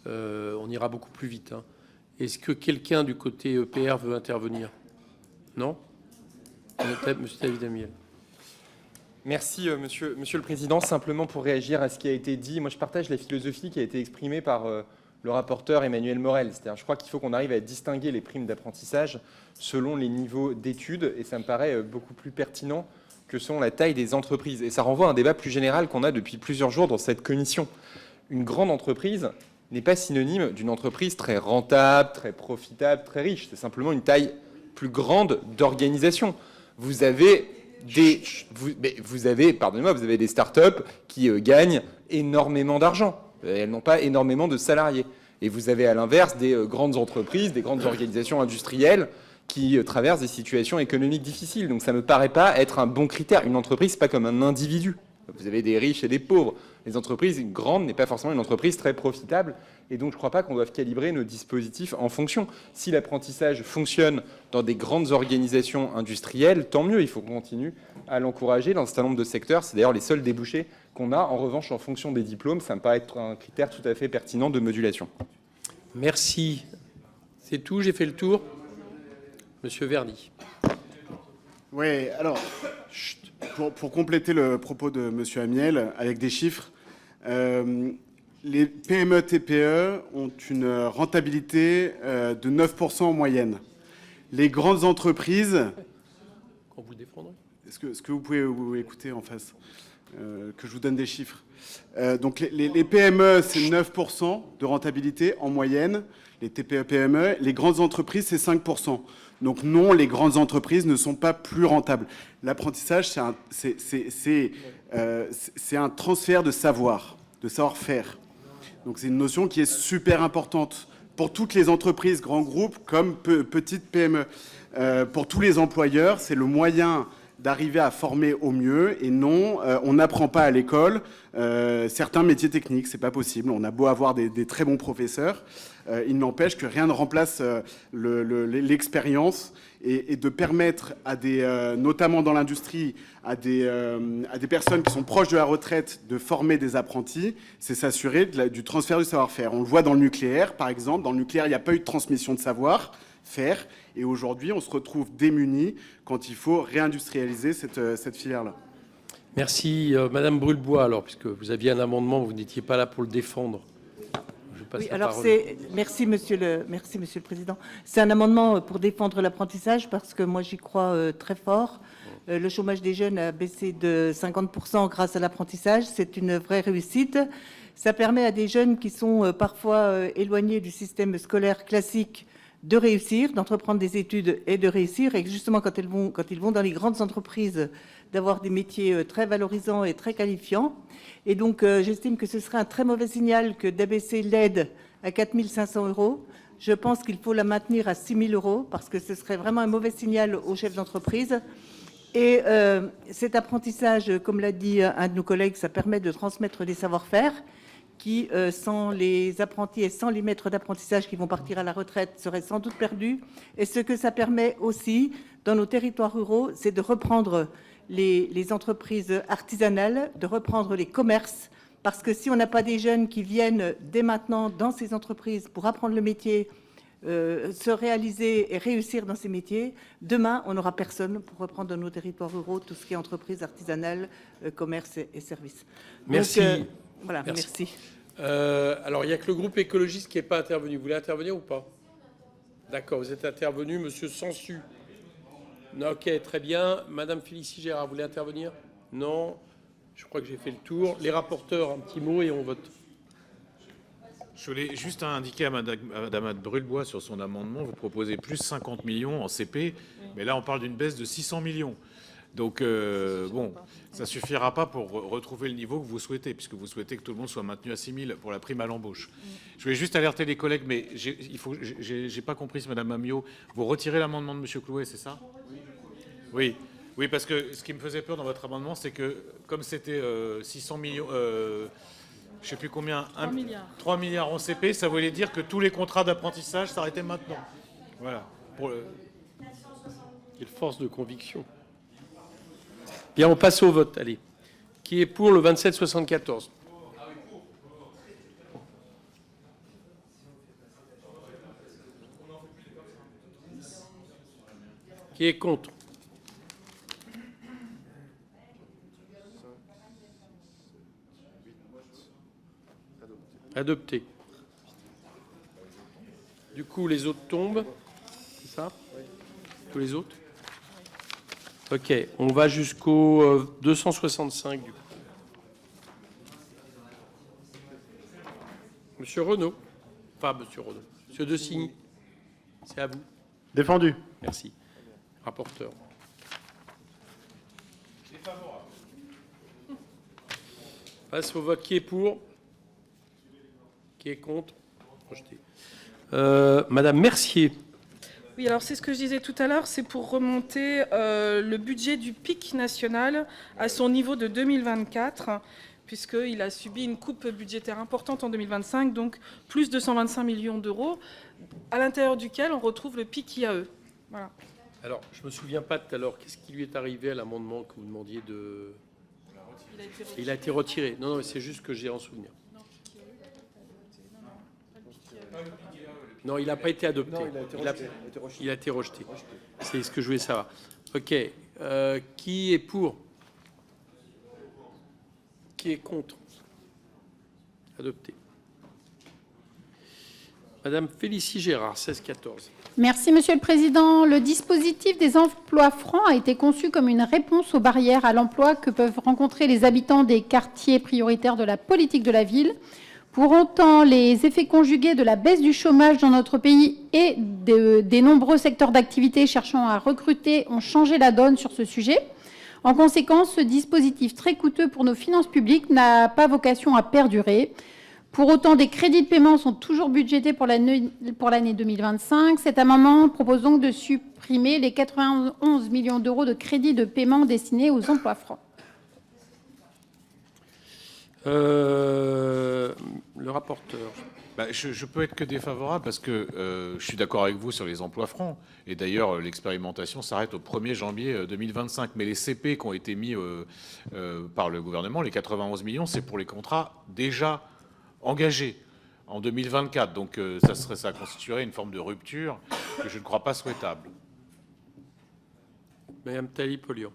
on ira beaucoup plus vite, hein. Est-ce que quelqu'un du côté EPR veut intervenir? Non? Monsieur David Amiel. Merci, monsieur le Président. Simplement pour réagir à ce qui a été dit, moi je partage la philosophie qui a été exprimée par le rapporteur Emmanuel Morel. C'est-à-dire, je crois qu'il faut qu'on arrive à distinguer les primes d'apprentissage selon les niveaux d'études, et ça me paraît beaucoup plus pertinent que selon la taille des entreprises. Et ça renvoie à un débat plus général qu'on a depuis plusieurs jours dans cette commission. Une grande entreprise n'est pas synonyme d'une entreprise très rentable, très profitable, très riche. C'est simplement une taille plus grande d'organisation. Vous avez des startups qui gagnent énormément d'argent. Elles n'ont pas énormément de salariés. Et vous avez à l'inverse des grandes entreprises, des grandes organisations industrielles qui traversent des situations économiques difficiles. Donc ça ne me paraît pas être un bon critère. Une entreprise, c'est pas comme un individu. Vous avez des riches et des pauvres. Les entreprises grandes n'est pas forcément une entreprise très profitable. Et donc je ne crois pas qu'on doive calibrer nos dispositifs en fonction. Si l'apprentissage fonctionne dans des grandes organisations industrielles, tant mieux. Il faut qu'on continue à l'encourager dans un certain nombre de secteurs. C'est d'ailleurs les seuls débouchés qu'on a. En revanche, en fonction des diplômes, ça me paraît être un critère tout à fait pertinent de modulation. Merci. C'est tout, j'ai fait le tour. Monsieur Verny. Oui, alors, pour compléter le propos de Monsieur Amiel, avec des chiffres, les PME-TPE ont une rentabilité de 9% en moyenne. Les grandes entreprises... Quand vous le défendrez. Est-ce que vous pouvez vous écouter en face que je vous donne des chiffres. Donc les PME, c'est 9% de rentabilité en moyenne, les TPE-PME. Les grandes entreprises, c'est 5%. Donc non, les grandes entreprises ne sont pas plus rentables. L'apprentissage, c'est un transfert de savoir, de savoir-faire. Donc c'est une notion qui est super importante pour toutes les entreprises, grands groupes comme petites PME. Pour tous les employeurs, c'est le moyen d'arriver à former au mieux et non, on n'apprend pas à l'école certains métiers techniques, c'est pas possible. On a beau avoir des très bons professeurs, il n'empêche que rien ne remplace l'expérience et de permettre à notamment dans l'industrie, à des personnes qui sont proches de la retraite de former des apprentis, c'est s'assurer du transfert du savoir-faire. On le voit dans le nucléaire, par exemple. Dans le nucléaire, il n'y a pas eu de transmission de savoir-faire. Et aujourd'hui, on se retrouve démunis quand il faut réindustrialiser cette filière-là. Merci. Madame Brulebois, alors, puisque vous aviez un amendement, vous n'étiez pas là pour le défendre. Oui, alors merci Monsieur le Président. C'est un amendement pour défendre l'apprentissage parce que moi j'y crois très fort. Le chômage des jeunes a baissé de 50% grâce à l'apprentissage. C'est une vraie réussite. Ça permet à des jeunes qui sont parfois éloignés du système scolaire classique de réussir, d'entreprendre des études et de réussir. Et justement, quand ils vont dans les grandes entreprises, d'avoir des métiers très valorisants et très qualifiants. Et donc, j'estime que ce serait un très mauvais signal que d'abaisser l'aide à 4 500 €. Je pense qu'il faut la maintenir à 6 000 € parce que ce serait vraiment un mauvais signal aux chefs d'entreprise. Et cet apprentissage, comme l'a dit un de nos collègues, ça permet de transmettre des savoir-faire qui, sans les apprentis et sans les maîtres d'apprentissage qui vont partir à la retraite, seraient sans doute perdus. Et ce que ça permet aussi, dans nos territoires ruraux, c'est de reprendre les entreprises artisanales, de reprendre les commerces, parce que si on n'a pas des jeunes qui viennent dès maintenant dans ces entreprises pour apprendre le métier, se réaliser et réussir dans ces métiers, demain, on n'aura personne pour reprendre dans nos territoires ruraux tout ce qui est entreprise artisanale, commerce et services. Merci. Donc, voilà, merci. Alors, il n'y a que le groupe écologiste qui n'est pas intervenu. Vous voulez intervenir ou pas? D'accord, vous êtes intervenu. Monsieur Sansu. Ok, très bien. Madame Félicie Gérard, vous voulez intervenir? Non. Je crois que j'ai fait le tour. Les rapporteurs, un petit mot et on vote. Je voulais juste indiquer à Madame Brulebois sur son amendement, vous proposez plus 50 millions en CP, mais là on parle d'une baisse de 600 millions. Donc bon, ça suffira pas pour retrouver le niveau que vous souhaitez, puisque vous souhaitez que tout le monde soit maintenu à 6 000 pour la prime à l'embauche. Je voulais juste alerter les collègues, mais j'ai pas compris, Madame Amiot, vous retirez l'amendement de Monsieur Clouet, c'est ça? Oui. Oui, parce que ce qui me faisait peur dans votre amendement, c'est que comme c'était 600 millions, je ne sais plus combien, 3 milliards en CP, ça voulait dire que tous les contrats d'apprentissage s'arrêtaient maintenant. Voilà. Quelle force de conviction. Bien, on passe au vote. Allez. Qui est pour le 2774? Qui est contre? Adopté. Du coup, les autres tombent. C'est ça? Tous les autres? Ok, on va jusqu'au 265 du coup. Monsieur Renaud. Enfin, Monsieur Renaud. Monsieur De Signy. C'est à vous. Défendu. Merci. Rapporteur. Passe au vote. Qui est pour? Qui est contre? Rejeté. Madame Mercier. Oui, alors c'est ce que je disais tout à l'heure, c'est pour remonter le budget du PIC national à son niveau de 2024, puisqu'il a subi une coupe budgétaire importante en 2025, donc plus de 125 millions d'euros, à l'intérieur duquel on retrouve le PIC IAE. Voilà. Alors, je ne me souviens pas tout à l'heure, qu'est-ce qui lui est arrivé à l'amendement que vous demandiez de... Il a été retiré. Non, non, c'est juste que j'ai en souvenir. Non, il n'a pas été adopté. Non, il a été rejeté. C'est ce que je voulais savoir. OK. Qui est pour? Qui est contre? Adopté. Madame Félicie Gérard, 16-14. Merci, Monsieur le Président. Le dispositif des emplois francs a été conçu comme une réponse aux barrières à l'emploi que peuvent rencontrer les habitants des quartiers prioritaires de la politique de la ville. Pour autant, les effets conjugués de la baisse du chômage dans notre pays et des nombreux secteurs d'activité cherchant à recruter ont changé la donne sur ce sujet. En conséquence, ce dispositif très coûteux pour nos finances publiques n'a pas vocation à perdurer. Pour autant, des crédits de paiement sont toujours budgétés pour l'année 2025. Cet amendement propose donc de supprimer les 91 millions d'euros de crédits de paiement destinés aux emplois francs. Le rapporteur. Je peux être que défavorable parce que je suis d'accord avec vous sur les emplois francs. Et d'ailleurs, l'expérimentation s'arrête au 1er janvier 2025. Mais les CP qui ont été mis par le gouvernement, les 91 millions, c'est pour les contrats déjà engagés en 2024. Donc ça constituerait une forme de rupture que je ne crois pas souhaitable. Madame Tali-Polian.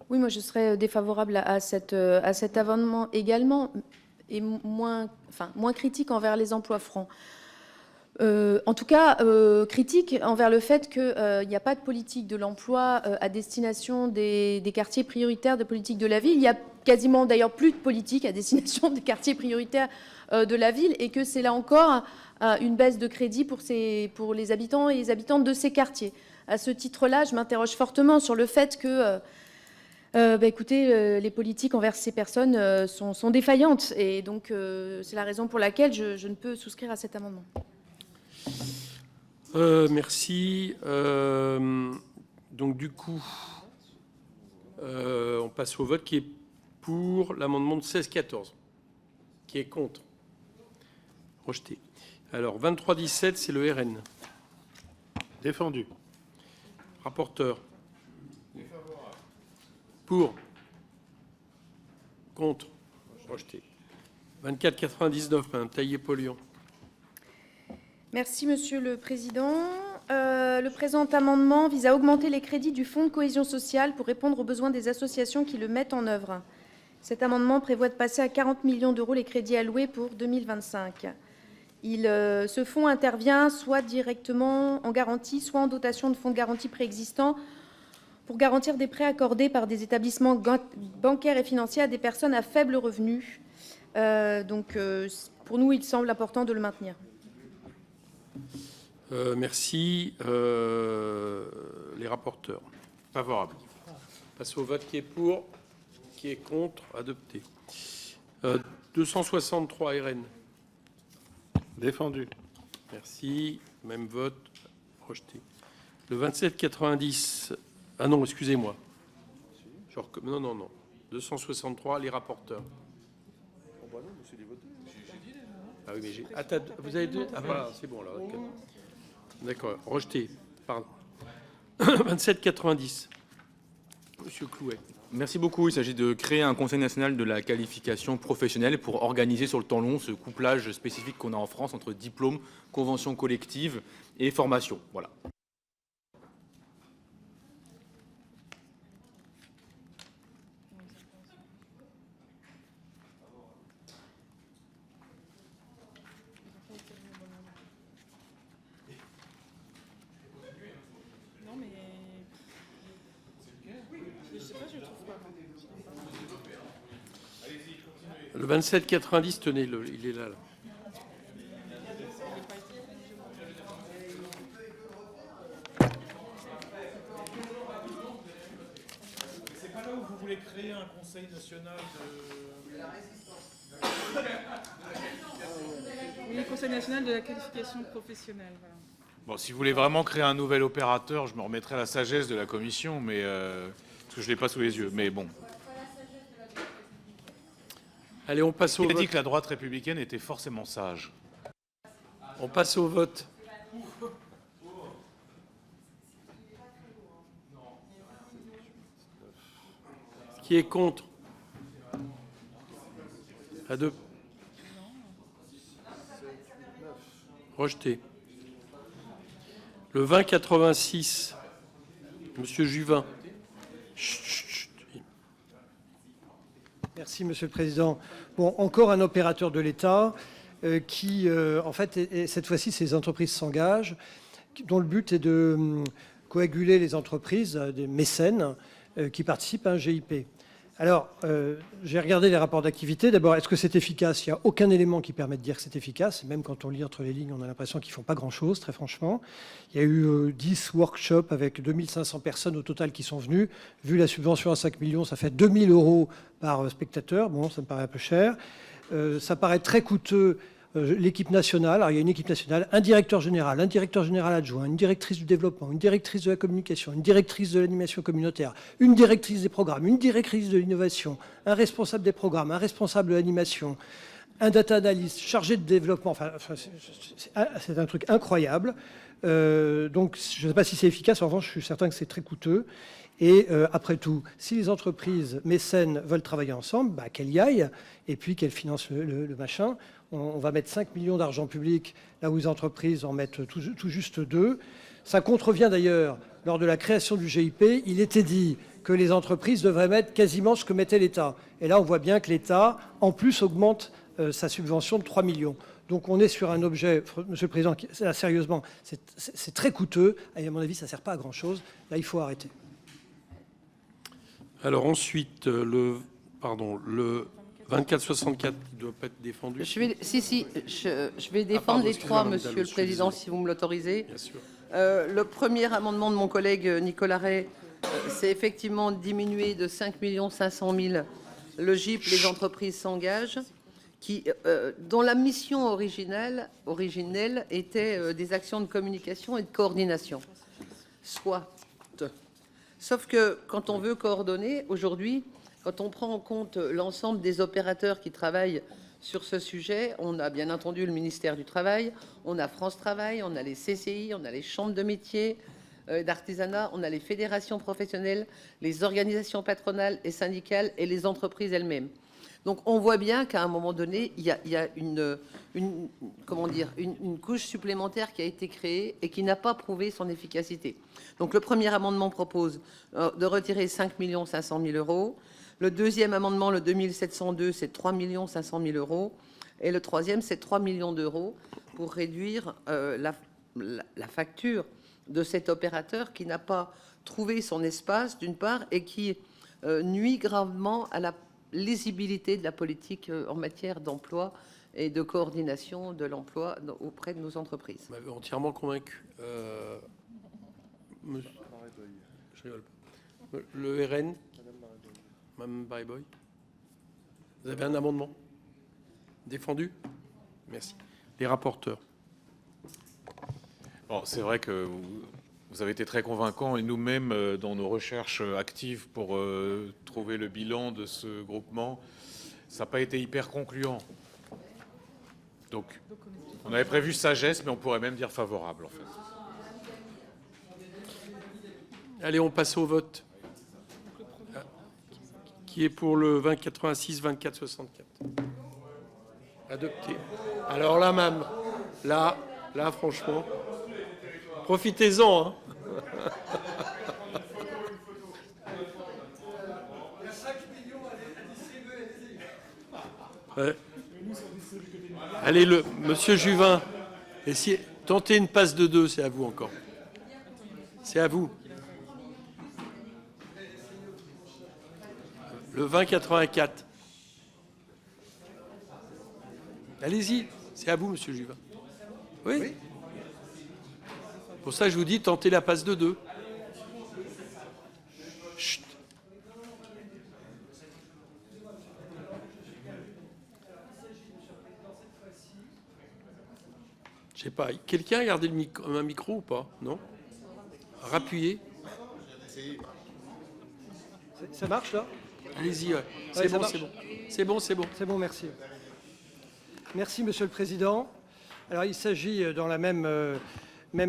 Oui, moi je serais défavorable à cet amendement également, et moins critique envers les emplois francs. En tout cas, critique envers le fait qu'il n'y a pas de politique de l'emploi à destination des quartiers prioritaires de politique de la ville. Il n'y a quasiment d'ailleurs plus de politique à destination des quartiers prioritaires de la ville, et que c'est là encore une baisse de crédit pour les habitants et les habitantes de ces quartiers. À ce titre-là, je m'interroge fortement sur le fait que écoutez, les politiques envers ces personnes sont défaillantes, et donc c'est la raison pour laquelle je ne peux souscrire à cet amendement. Merci. Donc du coup, on passe au vote. Qui est pour l'amendement de 16-14? Qui est contre? Rejeté. Alors 23-17, c'est le RN. Défendu. Rapporteur. Pour. Contre. Rejeté. 24,99, Madame Taillé-Polian. Merci, Monsieur le Président. Le présent amendement vise à augmenter les crédits du Fonds de cohésion sociale pour répondre aux besoins des associations qui le mettent en œuvre. Cet amendement prévoit de passer à 40 millions d'euros les crédits alloués pour 2025. Ce fonds intervient soit directement en garantie, soit en dotation de fonds de garantie préexistants pour garantir des prêts accordés par des établissements bancaires et financiers à des personnes à faible revenu. Pour nous, il semble important de le maintenir. Merci. Les rapporteurs. Favorable. Passe au vote. Qui est pour? Qui est contre? Adopté. 263 RN. Défendu. Merci. Même vote. Rejeté. Le 27,90. Ah non, excusez-moi. Non. 263, les rapporteurs. Ah oui, mais j'ai... vous avez deux? Ah voilà, c'est bon là. D'accord, rejeté. Pardon. 27,90. Monsieur Clouet. Merci beaucoup. Il s'agit de créer un Conseil national de la qualification professionnelle pour organiser sur le temps long ce couplage spécifique qu'on a en France entre diplôme, convention collective et formation. Voilà. Le 27,90, tenez-le, il est là. créer un conseil national de la Oui, le Conseil national de la qualification professionnelle. Voilà. Bon, si vous voulez vraiment créer un nouvel opérateur, je me remettrai à la sagesse de la commission, mais parce que je ne l'ai pas sous les yeux. Mais bon. Allez, on passe au vote. Il a dit que la droite républicaine était forcément sage. On passe au vote. Qui est contre? Adopté. Rejeté. Le 2086, Monsieur Juvin. Chut, chut, chut. Merci, Monsieur le Président. Bon, encore un opérateur de l'État qui, en fait, cette fois-ci, ces entreprises s'engagent, dont le but est de coaguler les entreprises, des mécènes qui participent à un GIP. Alors, j'ai regardé les rapports d'activité. D'abord, est-ce que c'est efficace? Il n'y a aucun élément qui permet de dire que c'est efficace. Même quand on lit entre les lignes, on a l'impression qu'ils ne font pas grand-chose, très franchement. Il y a eu 10 workshops avec 2500 personnes au total qui sont venues. Vu la subvention à 5 millions, ça fait 2000 € par spectateur. Bon, ça me paraît un peu cher. Ça paraît très coûteux. L'équipe nationale, alors il y a une équipe nationale, un directeur général adjoint, une directrice du développement, une directrice de la communication, une directrice de l'animation communautaire, une directrice des programmes, une directrice de l'innovation, un responsable des programmes, un responsable de l'animation, un data analyst chargé de développement. Enfin, c'est un truc incroyable. Donc, je ne sais pas si c'est efficace. En revanche, je suis certain que c'est très coûteux. Et après tout, si les entreprises mécènes veulent travailler ensemble, bah, qu'elles y aillent et puis qu'elles financent le machin. On va mettre 5 millions d'argent public là où les entreprises en mettent tout juste 2. Ça contrevient d'ailleurs, lors de la création du GIP, il était dit que les entreprises devraient mettre quasiment ce que mettait l'État. Et là, on voit bien que l'État, en plus, augmente sa subvention de 3 millions. Donc on est sur un objet, Monsieur le Président, là, sérieusement, c'est très coûteux. Et à mon avis, ça ne sert pas à grand-chose. Là, il faut arrêter. Alors ensuite, le 2464 ne doit pas être défendu. Je vais défendre les trois, Monsieur le Président, si vous me l'autorisez. Bien sûr. Le premier amendement de mon collègue Nicolas Ray, c'est effectivement diminuer de 5 500 000 le GIP, les entreprises s'engagent, dont la mission originelle était des actions de communication et de coordination. Soit. Sauf que quand on veut coordonner, aujourd'hui, quand on prend en compte l'ensemble des opérateurs qui travaillent sur ce sujet, on a bien entendu le ministère du Travail, on a France Travail, on a les CCI, on a les chambres de métiers, d'artisanat, on a les fédérations professionnelles, les organisations patronales et syndicales et les entreprises elles-mêmes. Donc on voit bien qu'à un moment donné, il y a une couche supplémentaire qui a été créée et qui n'a pas prouvé son efficacité. Donc le premier amendement propose de retirer 5 500 000 €. Le deuxième amendement, le 2702, c'est 3 500 000 €. Et le troisième, c'est 3 millions d'euros pour réduire la facture de cet opérateur qui n'a pas trouvé son espace, d'une part, et qui nuit gravement à la lisibilité de la politique en matière d'emploi et de coordination de l'emploi auprès de nos entreprises. Vous m'avez entièrement convaincu. Je rigole pas. Le RN, Mme Bariboy, vous avez un amendement défendu? Merci. Les rapporteurs. Bon, c'est vrai que vous avez été très convaincants et nous-mêmes, dans nos recherches actives pour trouver le bilan de ce groupement, ça n'a pas été hyper concluant. Donc, on avait prévu sagesse, mais on pourrait même dire favorable, en fait. Allez, on passe au vote. Qui est pour le 2086, 2464? Adopté. Alors là, même, là, franchement, profitez-en, hein. Ouais. Allez, Monsieur Juvin, tentez une passe de 2, c'est à vous encore. C'est à vous. Le 2084. Allez-y, c'est à vous, Monsieur Juvin. Oui. Pour ça, je vous dis, tentez la passe de 2. Chut. Je sais pas. Quelqu'un a gardé un micro ou pas? Non? Rappuyez. Ça marche, là? Allez-y, ouais. C'est bon, c'est bon. C'est bon, c'est bon. C'est bon, merci. Merci, Monsieur le Président. Alors, il s'agit dans la même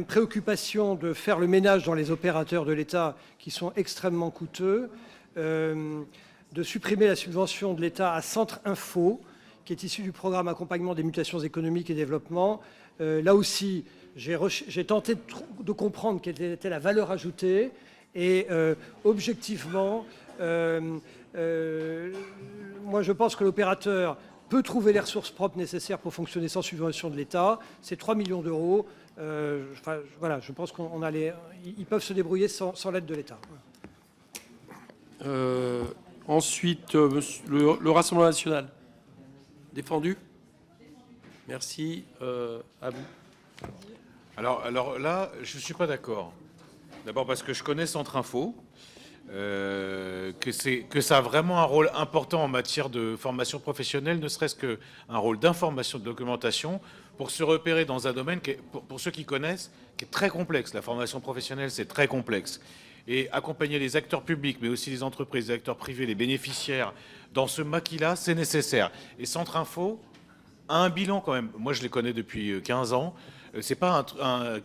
préoccupation de faire le ménage dans les opérateurs de l'État qui sont extrêmement coûteux, de supprimer la subvention de l'État à Centre Info, qui est issu du programme Accompagnement des mutations économiques et développement. Là aussi, j'ai tenté de comprendre quelle était la valeur ajoutée et objectivement, moi je pense que l'opérateur peut trouver les ressources propres nécessaires pour fonctionner sans subvention de l'État. C'est 3 millions d'euros. Voilà, je pense ils peuvent se débrouiller sans l'aide de l'État. Ensuite, le Rassemblement national. Défendu? Merci. À vous. Alors là, je ne suis pas d'accord. D'abord parce que je connais Centre Info, que ça a vraiment un rôle important en matière de formation professionnelle, ne serait-ce qu'un rôle d'information, de documentation, pour se repérer dans un domaine, pour ceux qui connaissent, qui est très complexe. La formation professionnelle, c'est très complexe. Et accompagner les acteurs publics, mais aussi les entreprises, les acteurs privés, les bénéficiaires, dans ce maquis-là, c'est nécessaire. Et Centre Info a un bilan quand même. Moi, je les connais depuis 15 ans. C'est pas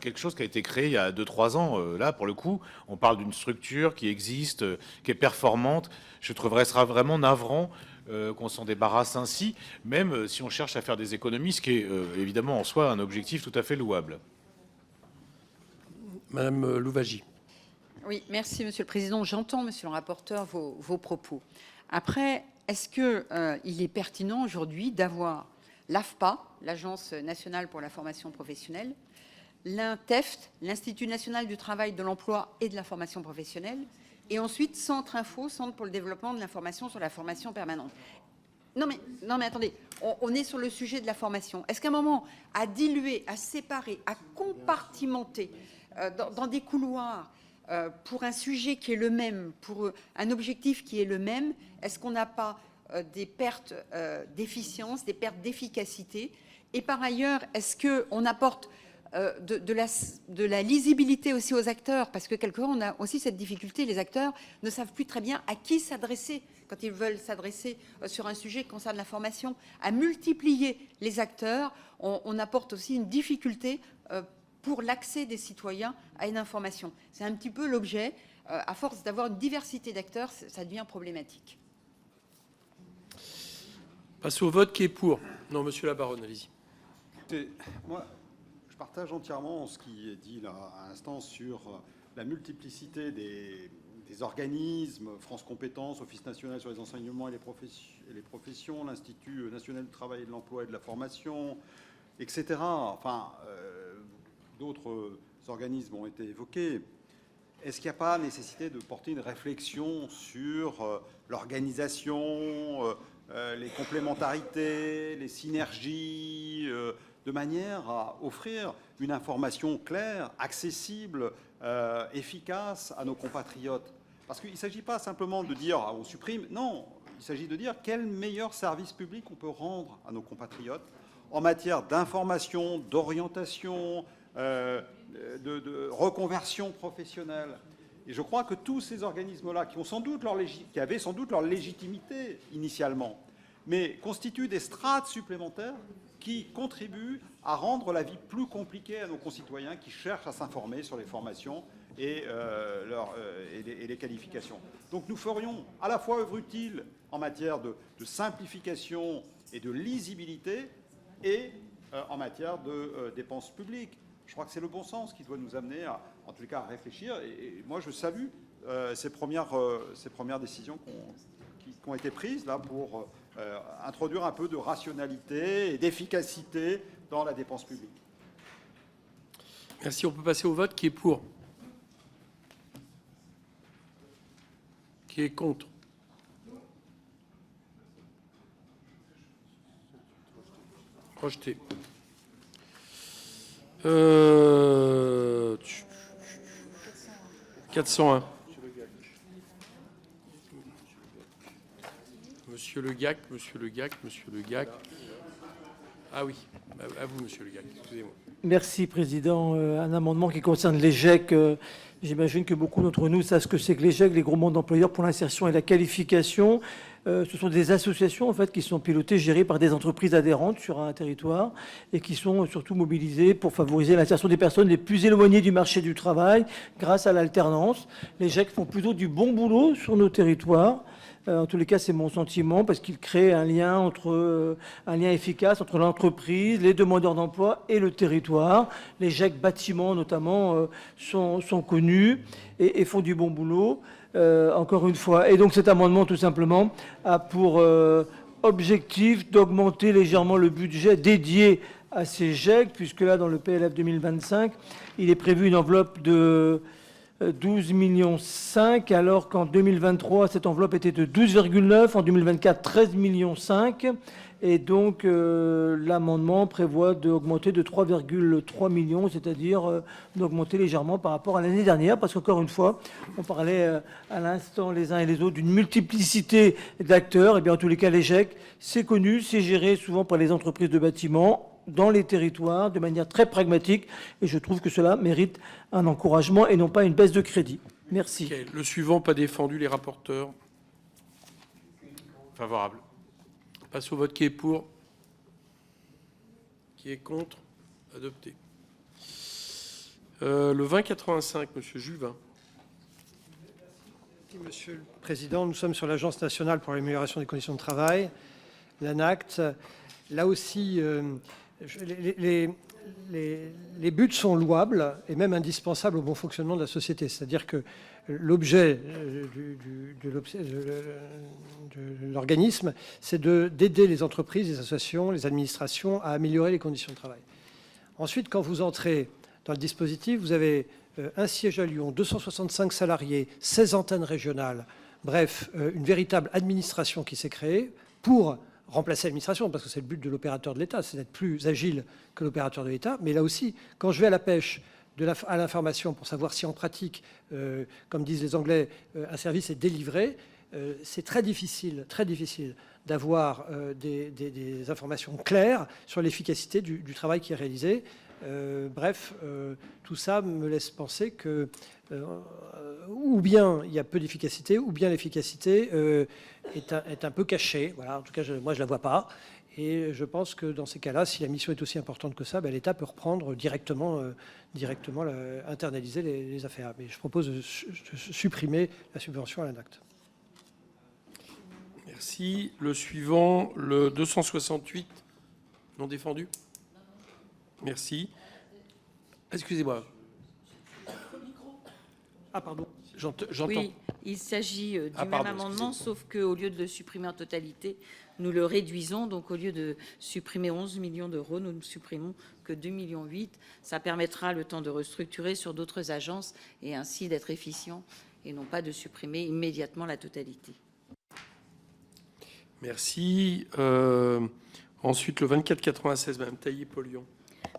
quelque chose qui a été créé il y a 2-3 ans. Là, pour le coup, on parle d'une structure qui existe, qui est performante. Je trouverais ça vraiment navrant qu'on s'en débarrasse ainsi, même si on cherche à faire des économies, ce qui est évidemment en soi un objectif tout à fait louable. Madame Louwagie. Oui, merci Monsieur le Président. J'entends, Monsieur le rapporteur, vos propos. Après, est-ce qu'il est pertinent aujourd'hui d'avoir l'AFPA, l'Agence nationale pour la formation professionnelle, l'INTEFT, l'Institut national du travail, de l'emploi et de la formation professionnelle, et ensuite Centre Info, Centre pour le développement de l'information sur la formation permanente? Non mais attendez, on est sur le sujet de la formation. Est-ce qu'à un moment, à diluer, à séparer, à compartimenter dans des couloirs pour un sujet qui est le même, pour un objectif qui est le même, est-ce qu'on n'a pas des pertes d'efficience, des pertes d'efficacité? Et par ailleurs, est-ce qu'on apporte de la lisibilité aussi aux acteurs? Parce que quelquefois, on a aussi cette difficulté, les acteurs ne savent plus très bien à qui s'adresser quand ils veulent s'adresser sur un sujet qui concerne la formation. À multiplier les acteurs, on apporte aussi une difficulté pour l'accès des citoyens à une information. C'est un petit peu l'objet. À force d'avoir une diversité d'acteurs, ça devient problématique. Passe au vote qui est pour. Non, Monsieur Labaronne, allez-y. Moi, je partage entièrement ce qui est dit là à l'instant sur la multiplicité des organismes, France Compétences, Office national sur les enseignements et les professions, l'Institut national du travail et de l'emploi et de la formation, etc. Enfin, d'autres organismes ont été évoqués. Est-ce qu'il n'y a pas nécessité de porter une réflexion sur l'organisation, les complémentarités, les synergies, de manière à offrir une information claire, accessible, efficace à nos compatriotes? Parce qu'il ne s'agit pas simplement de dire on supprime, non, il s'agit de dire quel meilleur service public on peut rendre à nos compatriotes en matière d'information, d'orientation, de reconversion professionnelle. Et je crois que tous ces organismes-là, qui avaient sans doute leur légitimité initialement, mais constituent des strates supplémentaires qui contribuent à rendre la vie plus compliquée à nos concitoyens qui cherchent à s'informer sur les formations et les qualifications. Donc nous ferions à la fois œuvre utile en matière de simplification et de lisibilité et en matière de dépenses publiques. Je crois que c'est le bon sens qui doit nous amener, en tous les cas, à réfléchir. Et moi, je salue ces premières décisions qui ont été prises là pour introduire un peu de rationalité et d'efficacité dans la dépense publique. Merci. On peut passer au vote qui est pour. Qui est contre. Rejeté. 401. Monsieur Le Gac. Ah oui, à vous, monsieur Le Gall, excusez-moi. Merci, Président. Un amendement qui concerne les GEC. J'imagine que beaucoup d'entre nous savent ce que c'est que les GEC, les groupements d'employeurs pour l'insertion et la qualification. Ce sont des associations en fait, qui sont pilotées, gérées par des entreprises adhérentes sur un territoire et qui sont surtout mobilisées pour favoriser l'insertion des personnes les plus éloignées du marché du travail grâce à l'alternance. Les GEC font plutôt du bon boulot sur nos territoires. En tous les cas, c'est mon sentiment, parce qu'il crée un lien efficace entre l'entreprise, les demandeurs d'emploi et le territoire. Les GEC bâtiments, notamment, sont connus et font du bon boulot, encore une fois. Et donc, cet amendement, tout simplement, a pour objectif d'augmenter légèrement le budget dédié à ces GEC, puisque là, dans le PLF 2025, il est prévu une enveloppe de 12,5 millions, alors qu'en 2023, cette enveloppe était de 12,9, en 2024, 13,5 millions. Et donc, l'amendement prévoit d'augmenter de 3,3 millions, c'est-à-dire d'augmenter légèrement par rapport à l'année dernière, parce qu'encore une fois, on parlait à l'instant les uns et les autres d'une multiplicité d'acteurs. Et bien, en tous les cas, les GEC, c'est connu, c'est géré souvent par les entreprises de bâtiments, dans les territoires, de manière très pragmatique, et je trouve que cela mérite un encouragement et non pas une baisse de crédit. Merci. Okay. Le suivant, pas défendu, les rapporteurs. Favorable. Passe au vote qui est pour. Qui est contre. Adopté. Le 2085, monsieur Juvin. Merci, monsieur le Président. Nous sommes sur l'Agence nationale pour l'amélioration des conditions de travail, l'ANACT. Là aussi, les buts sont louables et même indispensables au bon fonctionnement de la société. C'est-à-dire que l'objet de l'organisme, c'est d'aider les entreprises, les associations, les administrations à améliorer les conditions de travail. Ensuite, quand vous entrez dans le dispositif, vous avez un siège à Lyon, 265 salariés, 16 antennes régionales, bref, une véritable administration qui s'est créée pour remplacer l'administration, parce que c'est le but de l'opérateur de l'État, c'est d'être plus agile que l'opérateur de l'État. Mais là aussi, quand je vais à la pêche, à l'information, pour savoir si en pratique, comme disent les Anglais, un service est délivré, c'est très difficile d'avoir des informations claires sur l'efficacité du travail qui est réalisé. Bref, tout ça me laisse penser que ou bien il y a peu d'efficacité, ou bien l'efficacité est un peu cachée. Voilà, en tout cas, moi, je ne la vois pas. Et je pense que dans ces cas-là, si la mission est aussi importante que ça, ben, l'État peut reprendre directement internaliser les affaires. Mais je propose de supprimer la subvention à l'ANACT. Merci. Le suivant, le 268, non défendu. Merci. Excusez-moi. Ah, pardon. J'entends. Oui, il s'agit du même amendement, sauf qu'au lieu de le supprimer en totalité, nous le réduisons. Donc, au lieu de supprimer 11 millions d'euros, nous ne supprimons que 2,8 millions. Ça permettra le temps de restructurer sur d'autres agences et ainsi d'être efficient et non pas de supprimer immédiatement la totalité. Merci. Ensuite, le 2496, Mme Taillé-Polion.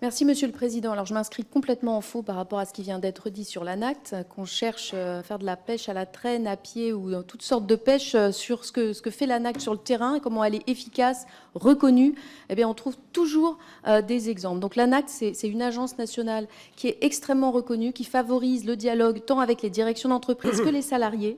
Merci, Monsieur le Président. Alors, je m'inscris complètement en faux par rapport à ce qui vient d'être dit sur l'ANACT, qu'on cherche à faire de la pêche à la traîne, à pied ou dans toutes sortes de pêche sur ce que fait l'ANACT sur le terrain, comment elle est efficace, reconnue. Eh bien, on trouve toujours des exemples. Donc, l'ANACT, c'est une agence nationale qui est extrêmement reconnue, qui favorise le dialogue tant avec les directions d'entreprise que les salariés,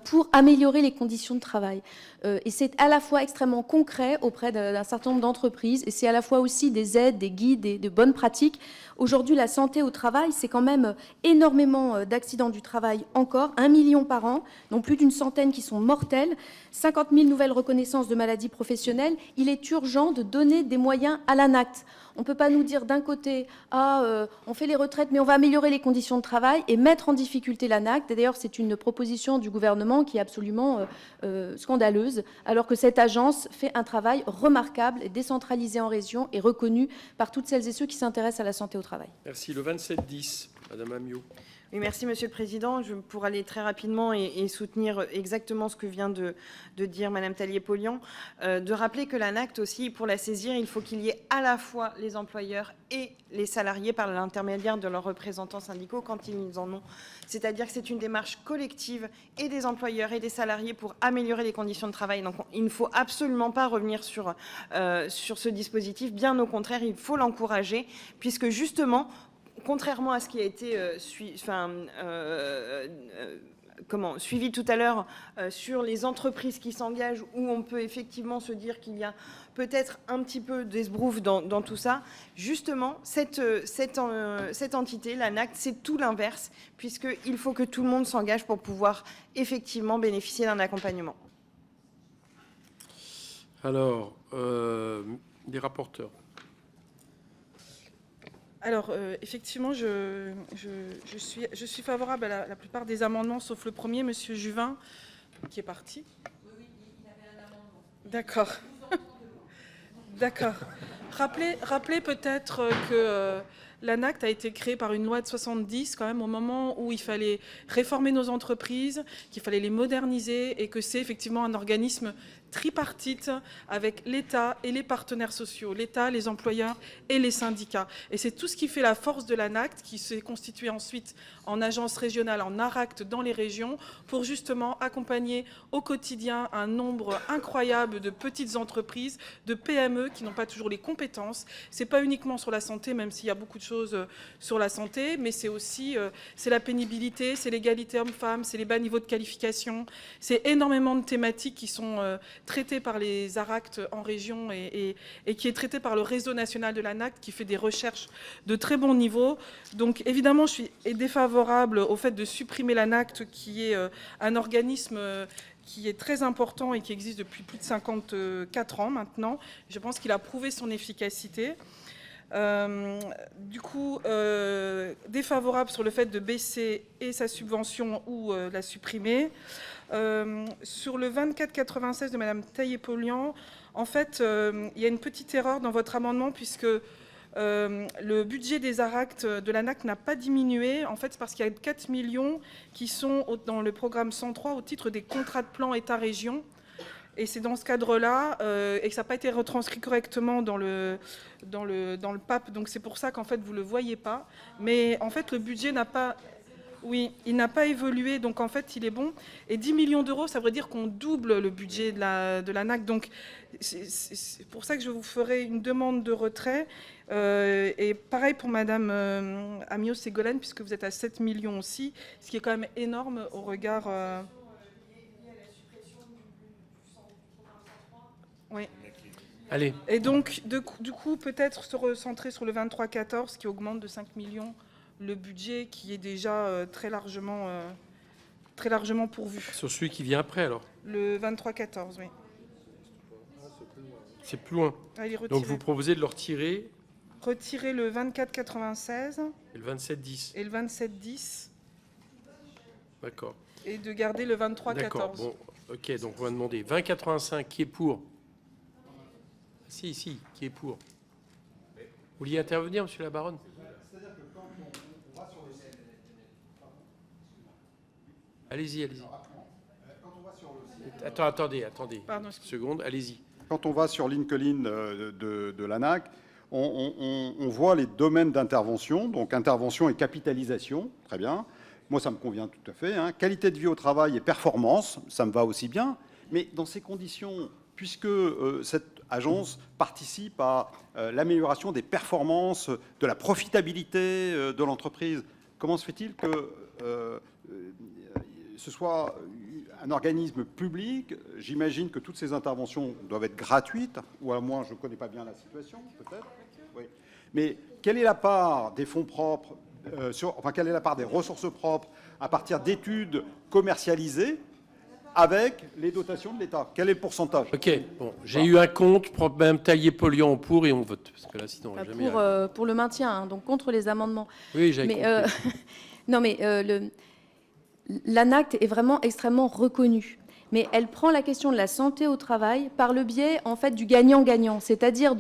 pour améliorer les conditions de travail. Et c'est à la fois extrêmement concret auprès d'un certain nombre d'entreprises, et c'est à la fois aussi des aides, des guides, de bonnes pratiques. Aujourd'hui, la santé au travail, c'est quand même énormément d'accidents du travail encore, 1 million par an, dont plus d'une centaine qui sont mortels, 50 000 nouvelles reconnaissances de maladies professionnelles. Il est urgent de donner des moyens à l'ANACT. On ne peut pas nous dire d'un côté, on fait les retraites, mais on va améliorer les conditions de travail et mettre en difficulté l'ANACT. Et d'ailleurs, c'est une proposition du gouvernement qui est absolument scandaleuse, alors que cette agence fait un travail remarquable, et décentralisé en région et reconnu par toutes celles et ceux qui s'intéressent à la santé au travail. Merci. Le 2710, Madame Amiot. Oui, merci Monsieur le Président. Pour aller très rapidement et soutenir exactement ce que vient de dire Madame Tallier-Polian, de rappeler que l'ANACT aussi, pour la saisir, il faut qu'il y ait à la fois les employeurs et les salariés par l'intermédiaire de leurs représentants syndicaux quand ils en ont. C'est-à-dire que c'est une démarche collective et des employeurs et des salariés pour améliorer les conditions de travail. Donc il ne faut absolument pas revenir sur ce dispositif. Bien au contraire, il faut l'encourager puisque justement, contrairement à ce qui a été suivi tout à l'heure sur les entreprises qui s'engagent, où on peut effectivement se dire qu'il y a peut-être un petit peu d'esbrouf dans tout ça, justement, cette entité, l'ANACT, c'est tout l'inverse, puisqu'il faut que tout le monde s'engage pour pouvoir effectivement bénéficier d'un accompagnement. Alors, les rapporteurs. Alors, effectivement, je suis favorable à la plupart des amendements, sauf le premier, Monsieur Juvin, qui est parti. Oui, il avait un amendement. D'accord. D'accord. Rappelez peut-être que l'ANACT a été créée par une loi de 70, quand même, au moment où il fallait réformer nos entreprises, qu'il fallait les moderniser, et que c'est effectivement un organisme tripartite avec l'État et les partenaires sociaux, l'État, les employeurs et les syndicats. Et c'est tout ce qui fait la force de l'ANACT, qui s'est constitué ensuite en agence régionale, en ARACT dans les régions, pour justement accompagner au quotidien un nombre incroyable de petites entreprises, de PME qui n'ont pas toujours les compétences. C'est pas uniquement sur la santé, même s'il y a beaucoup de choses sur la santé, mais c'est aussi c'est la pénibilité, c'est l'égalité homme-femme, c'est les bas niveaux de qualification, c'est énormément de thématiques qui sont traité par les ARACT en région et qui est traité par le réseau national de l'ANACT qui fait des recherches de très bon niveau. Donc évidemment, je suis défavorable au fait de supprimer l'ANACT qui est un organisme qui est très important et qui existe depuis plus de 54 ans maintenant. Je pense qu'il a prouvé son efficacité. Du coup, défavorable sur le fait de baisser et sa subvention ou la supprimer. Sur le 2496 de Madame Tallier-Polian, en fait, il y a une petite erreur dans votre amendement puisque le budget des ARACT de l'ANACT n'a pas diminué. En fait, c'est parce qu'il y a 4 millions qui sont dans le programme 103 au titre des contrats de plan État-région. Et c'est dans ce cadre-là, et que ça n'a pas été retranscrit correctement dans le PAP. Donc c'est pour ça qu'en fait, vous ne le voyez pas. Mais en fait, le budget n'a pas... Oui, il n'a pas évolué, donc en fait, il est bon. Et 10 millions d'euros, ça veut dire qu'on double le budget de l'ANACT. Donc c'est pour ça que je vous ferai une demande de retrait. Et pareil pour Madame Amiot-Ségolène, puisque vous êtes à 7 millions aussi, ce qui est quand même énorme au regard... Oui. Allez. Et donc, du coup, peut-être se recentrer sur le 23-14 qui augmente de 5 millions le budget qui est déjà très largement pourvu. Sur celui qui vient après, alors. Le 23-14, oui. C'est plus loin. Ah, il est retiré. Donc vous proposez de le retirer. Retirer le 24-96. Et le 27-10. Et le 27-10. D'accord. Et de garder le 23-14. D'accord. Bon, ok, donc on va demander 20-85, qui est pour? Si, qui est pour? Vous vouliez intervenir, monsieur Labaronne? Allez-y. Attendez. Pardon, une seconde, allez-y. Quand on va sur LinkedIn de l'ANAC, on voit les domaines d'intervention, donc intervention et capitalisation, très bien. Moi, ça me convient tout à fait. Hein. Qualité de vie au travail et performance, ça me va aussi bien. Mais dans ces conditions, puisque cette agence participe à l'amélioration des performances, de la profitabilité de l'entreprise, comment se fait-il que ce soit un organisme public? J'imagine que toutes ces interventions doivent être gratuites, ou à moins, je ne connais pas bien la situation, peut-être. Oui. Mais quelle est la part des fonds propres, quelle est la part des ressources propres à partir d'études commercialisées avec les dotations de l'État? Quel est le pourcentage? Ok, bon, j'ai eu un compte, Mme Tallier-Polian pour et on vote. Parce que là, sinon, on va jamais pour le maintien, hein, donc contre les amendements. Oui, j'ai compris. Non, mais l'ANACT est vraiment extrêmement reconnue. Mais elle prend la question de la santé au travail par le biais, en fait, du gagnant-gagnant. C'est-à-dire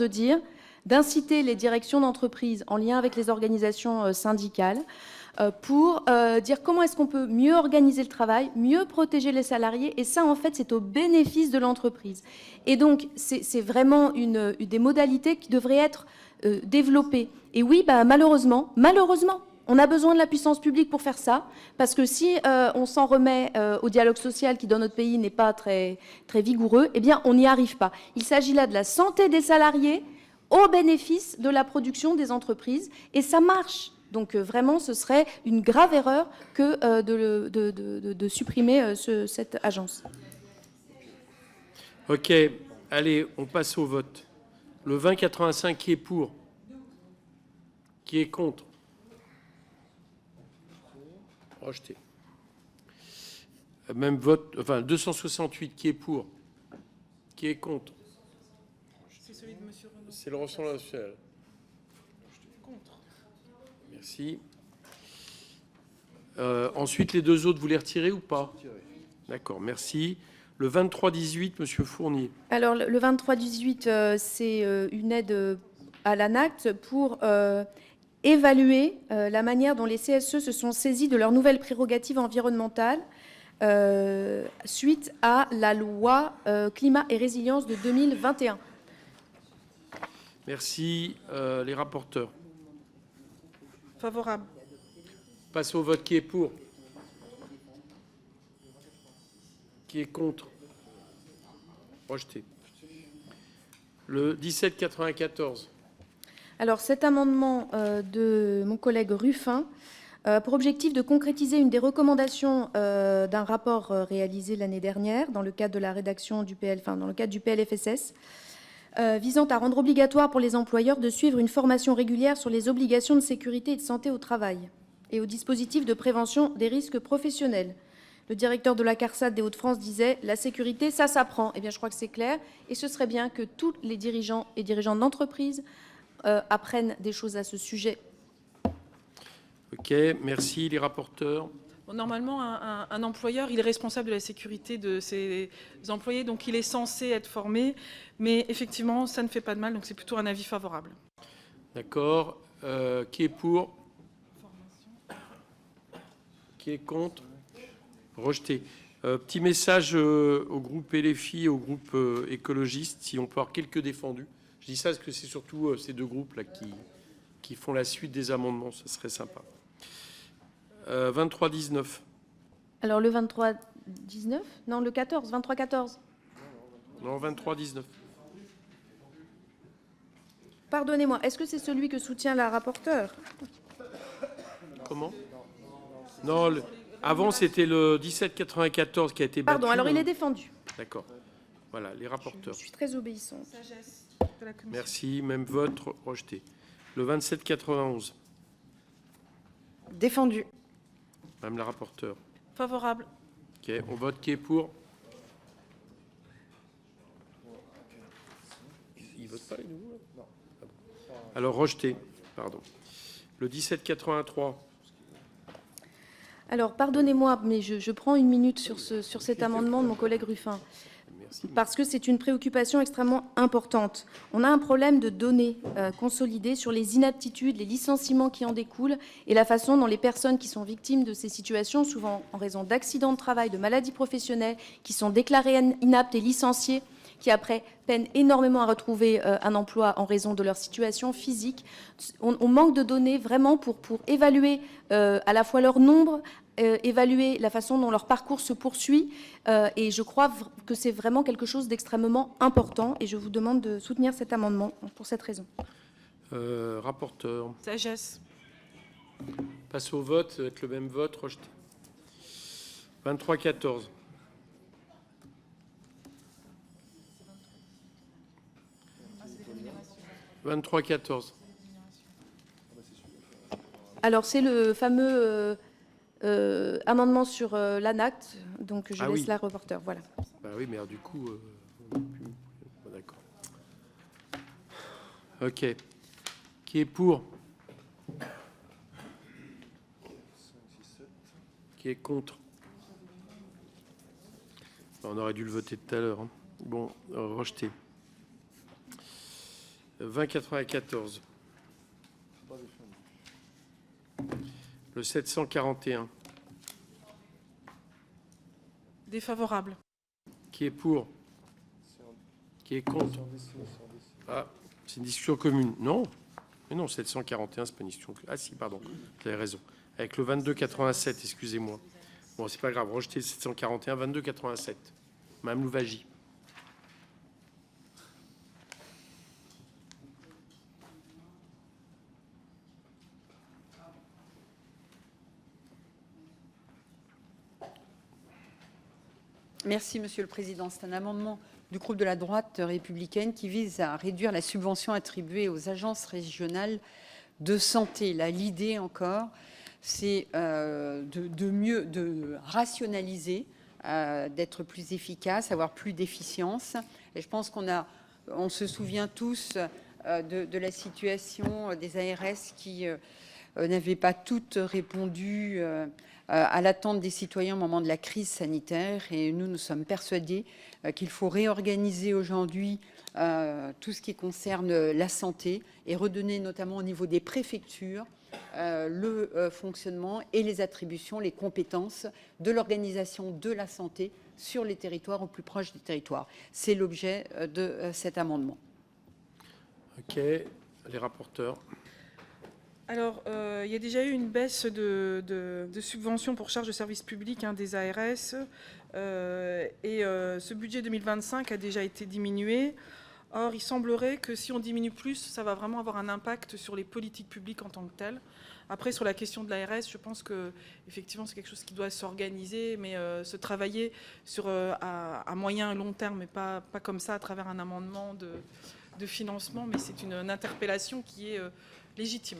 d'inciter les directions d'entreprise en lien avec les organisations syndicales pour dire comment est-ce qu'on peut mieux organiser le travail, mieux protéger les salariés, et ça, en fait, c'est au bénéfice de l'entreprise. Et donc, c'est vraiment des modalités qui devraient être développées. Et oui, malheureusement, on a besoin de la puissance publique pour faire ça, parce que si on s'en remet au dialogue social qui, dans notre pays, n'est pas très, très vigoureux, eh bien, on n'y arrive pas. Il s'agit là de la santé des salariés au bénéfice de la production des entreprises, et ça marche. Donc, vraiment, ce serait une grave erreur que de supprimer cette agence. OK. Allez, on passe au vote. Le 2085, qui est pour? Qui est contre? Rejeté. Même vote, enfin 268, qui est pour? Qui est contre? C'est celui de M. Renaud. C'est le Rassemblement national. Contre. Merci. Ensuite, les deux autres, vous les retirez ou pas? D'accord, merci. Le 2318, M. Fournier. Alors, le 2318, c'est une aide à l'ANACT pour évaluer la manière dont les CSE se sont saisis de leurs nouvelles prérogatives environnementales suite à la loi climat et résilience de 2021. Merci. Les rapporteurs. Favorable. Passe au vote. Qui est pour? Qui est contre? Rejeté. Le 1794. Alors, cet amendement de mon collègue Ruffin pour objectif de concrétiser une des recommandations d'un rapport réalisé l'année dernière dans le cadre de la rédaction du dans le cadre du PLFSS, visant à rendre obligatoire pour les employeurs de suivre une formation régulière sur les obligations de sécurité et de santé au travail et aux dispositifs de prévention des risques professionnels. Le directeur de la CARSAT des Hauts-de-France disait « La sécurité, ça s'apprend ». Eh bien, je crois que c'est clair. Et ce serait bien que tous les dirigeants et dirigeantes d'entreprise apprennent des choses à ce sujet. OK, merci. Les rapporteurs. Bon, normalement, un employeur, il est responsable de la sécurité de ses employés, donc il est censé être formé. Mais effectivement, ça ne fait pas de mal, donc c'est plutôt un avis favorable. D'accord. Qui est pour? Qui est contre? Rejeté. Petit message au groupe LFI et au groupe écologiste, si on peut avoir quelques défendus. Je dis ça parce que c'est surtout ces deux groupes-là qui font la suite des amendements, ce serait sympa. 23-19. Alors le 23-19 ? Non, le 14, 23-14. Non, 23-19. Pardonnez-moi, est-ce que c'est celui que soutient la rapporteure ? Comment ? Non, avant c'était le 1794 qui a été battu. Pardon, alors il est défendu. D'accord. Voilà, les rapporteurs. Je suis très obéissante. Sagesse de la commission. Merci, même vote rejeté. Le 27-91. Défendu. Madame la rapporteure. Favorable. OK, on vote qui est pour. Ils votent pas les nouveaux? Non. Alors rejeté, pardon. Le 17-83. Alors, pardonnez-moi, mais je prends une minute sur cet amendement de mon collègue Ruffin, parce que c'est une préoccupation extrêmement importante. On a un problème de données consolidées sur les inaptitudes, les licenciements qui en découlent, et la façon dont les personnes qui sont victimes de ces situations, souvent en raison d'accidents de travail, de maladies professionnelles, qui sont déclarées inaptes et licenciées, qui après peinent énormément à retrouver un emploi en raison de leur situation physique. On manque de données vraiment pour évaluer à la fois leur nombre, évaluer la façon dont leur parcours se poursuit. Et je crois que c'est vraiment quelque chose d'extrêmement important. Et je vous demande de soutenir cet amendement pour cette raison. Rapporteur. Sagesse. Passe au vote avec le même vote rejeté. 23-14. « 23-14. » Alors, c'est le fameux amendement sur l'ANACT, donc je laisse la rapporteure. Voilà. Bah oui, mais alors, du coup, d'accord. OK. Qui est pour? Qui est contre? On aurait dû le voter tout à l'heure. Hein. Bon, rejeté. 20-94. Le 741. Défavorable. Qui est pour? Qui est contre? Ah, c'est une discussion commune. Non. Mais non, 741, c'est pas une discussion. Ah si, pardon, vous avez raison. Avec le 2287, excusez-moi. Bon, c'est pas grave, rejetez le 741, 2287. Madame Louvagie. Merci, Monsieur le Président. C'est un amendement du groupe de la droite républicaine qui vise à réduire la subvention attribuée aux agences régionales de santé. Là, l'idée encore, c'est de rationaliser, d'être plus efficace, avoir plus d'efficience. Et je pense on se souvient tous de la situation des ARS qui n'avaient pas toutes répondu à l'attente des citoyens au moment de la crise sanitaire. Et nous sommes persuadés qu'il faut réorganiser aujourd'hui tout ce qui concerne la santé et redonner notamment au niveau des préfectures le fonctionnement et les attributions, les compétences de l'organisation de la santé sur les territoires, au plus proche des territoires. C'est l'objet de cet amendement. OK. Les rapporteurs. Alors, il y a déjà eu une baisse de subventions pour charges de service public des ARS. Ce budget 2025 a déjà été diminué. Or, il semblerait que si on diminue plus, ça va vraiment avoir un impact sur les politiques publiques en tant que telles. Après, sur la question de l'ARS, je pense que effectivement, c'est quelque chose qui doit s'organiser, mais se travailler à moyen et long terme, mais pas comme ça à travers un amendement de financement, mais c'est une interpellation qui est légitime.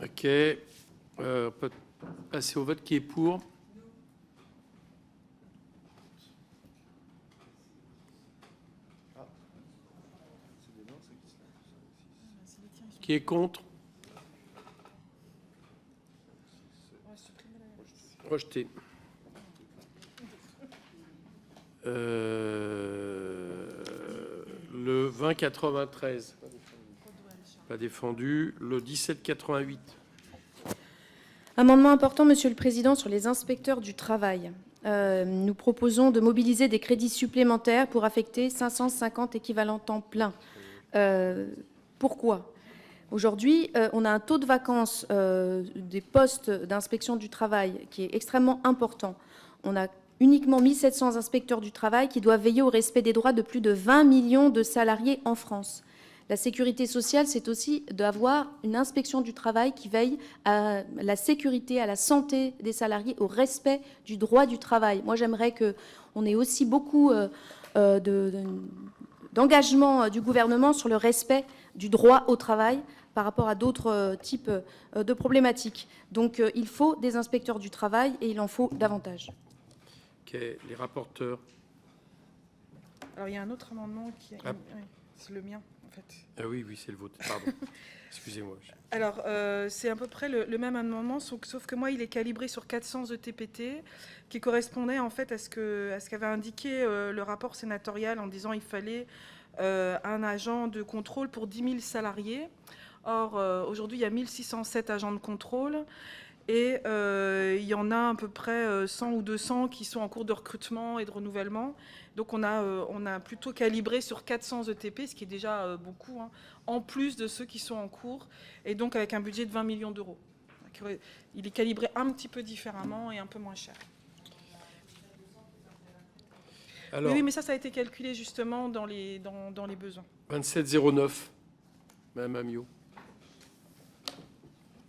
OK. On peut passer au vote. Qui est pour? Qui est contre? Rejeté. Le 2093. Pas défendu. Le 1788. Amendement important, Monsieur le Président, sur les inspecteurs du travail. Nous proposons de mobiliser des crédits supplémentaires pour affecter 550 équivalents temps plein. Pourquoi ? Aujourd'hui, on a un taux de vacance des postes d'inspection du travail qui est extrêmement important. On a uniquement 1700 inspecteurs du travail qui doivent veiller au respect des droits de plus de 20 millions de salariés en France. La sécurité sociale, c'est aussi d'avoir une inspection du travail qui veille à la sécurité, à la santé des salariés, au respect du droit du travail. Moi, j'aimerais qu'on ait aussi beaucoup d'engagement du gouvernement sur le respect du droit au travail par rapport à d'autres types de problématiques. Donc, il faut des inspecteurs du travail et il en faut davantage. OK. Les rapporteurs. Alors, il y a un autre amendement qui... Ah. Oui, c'est le mien, en fait. Ah oui, c'est le vôtre. Pardon. Excusez-moi. Alors, c'est à peu près le même amendement, sauf que moi, il est calibré sur 400 ETPT, qui correspondait en fait à ce qu'avait indiqué le rapport sénatorial en disant qu'il fallait un agent de contrôle pour 10 000 salariés. Or, aujourd'hui, il y a 1607 agents de contrôle et il y en a à peu près 100 ou 200 qui sont en cours de recrutement et de renouvellement. Donc, on a plutôt calibré sur 400 ETP, ce qui est déjà beaucoup, en plus de ceux qui sont en cours, et donc avec un budget de 20 millions d'euros. Il est calibré un petit peu différemment et un peu moins cher. Alors, oui, mais ça a été calculé justement dans les besoins. 2709, Madame Amiot.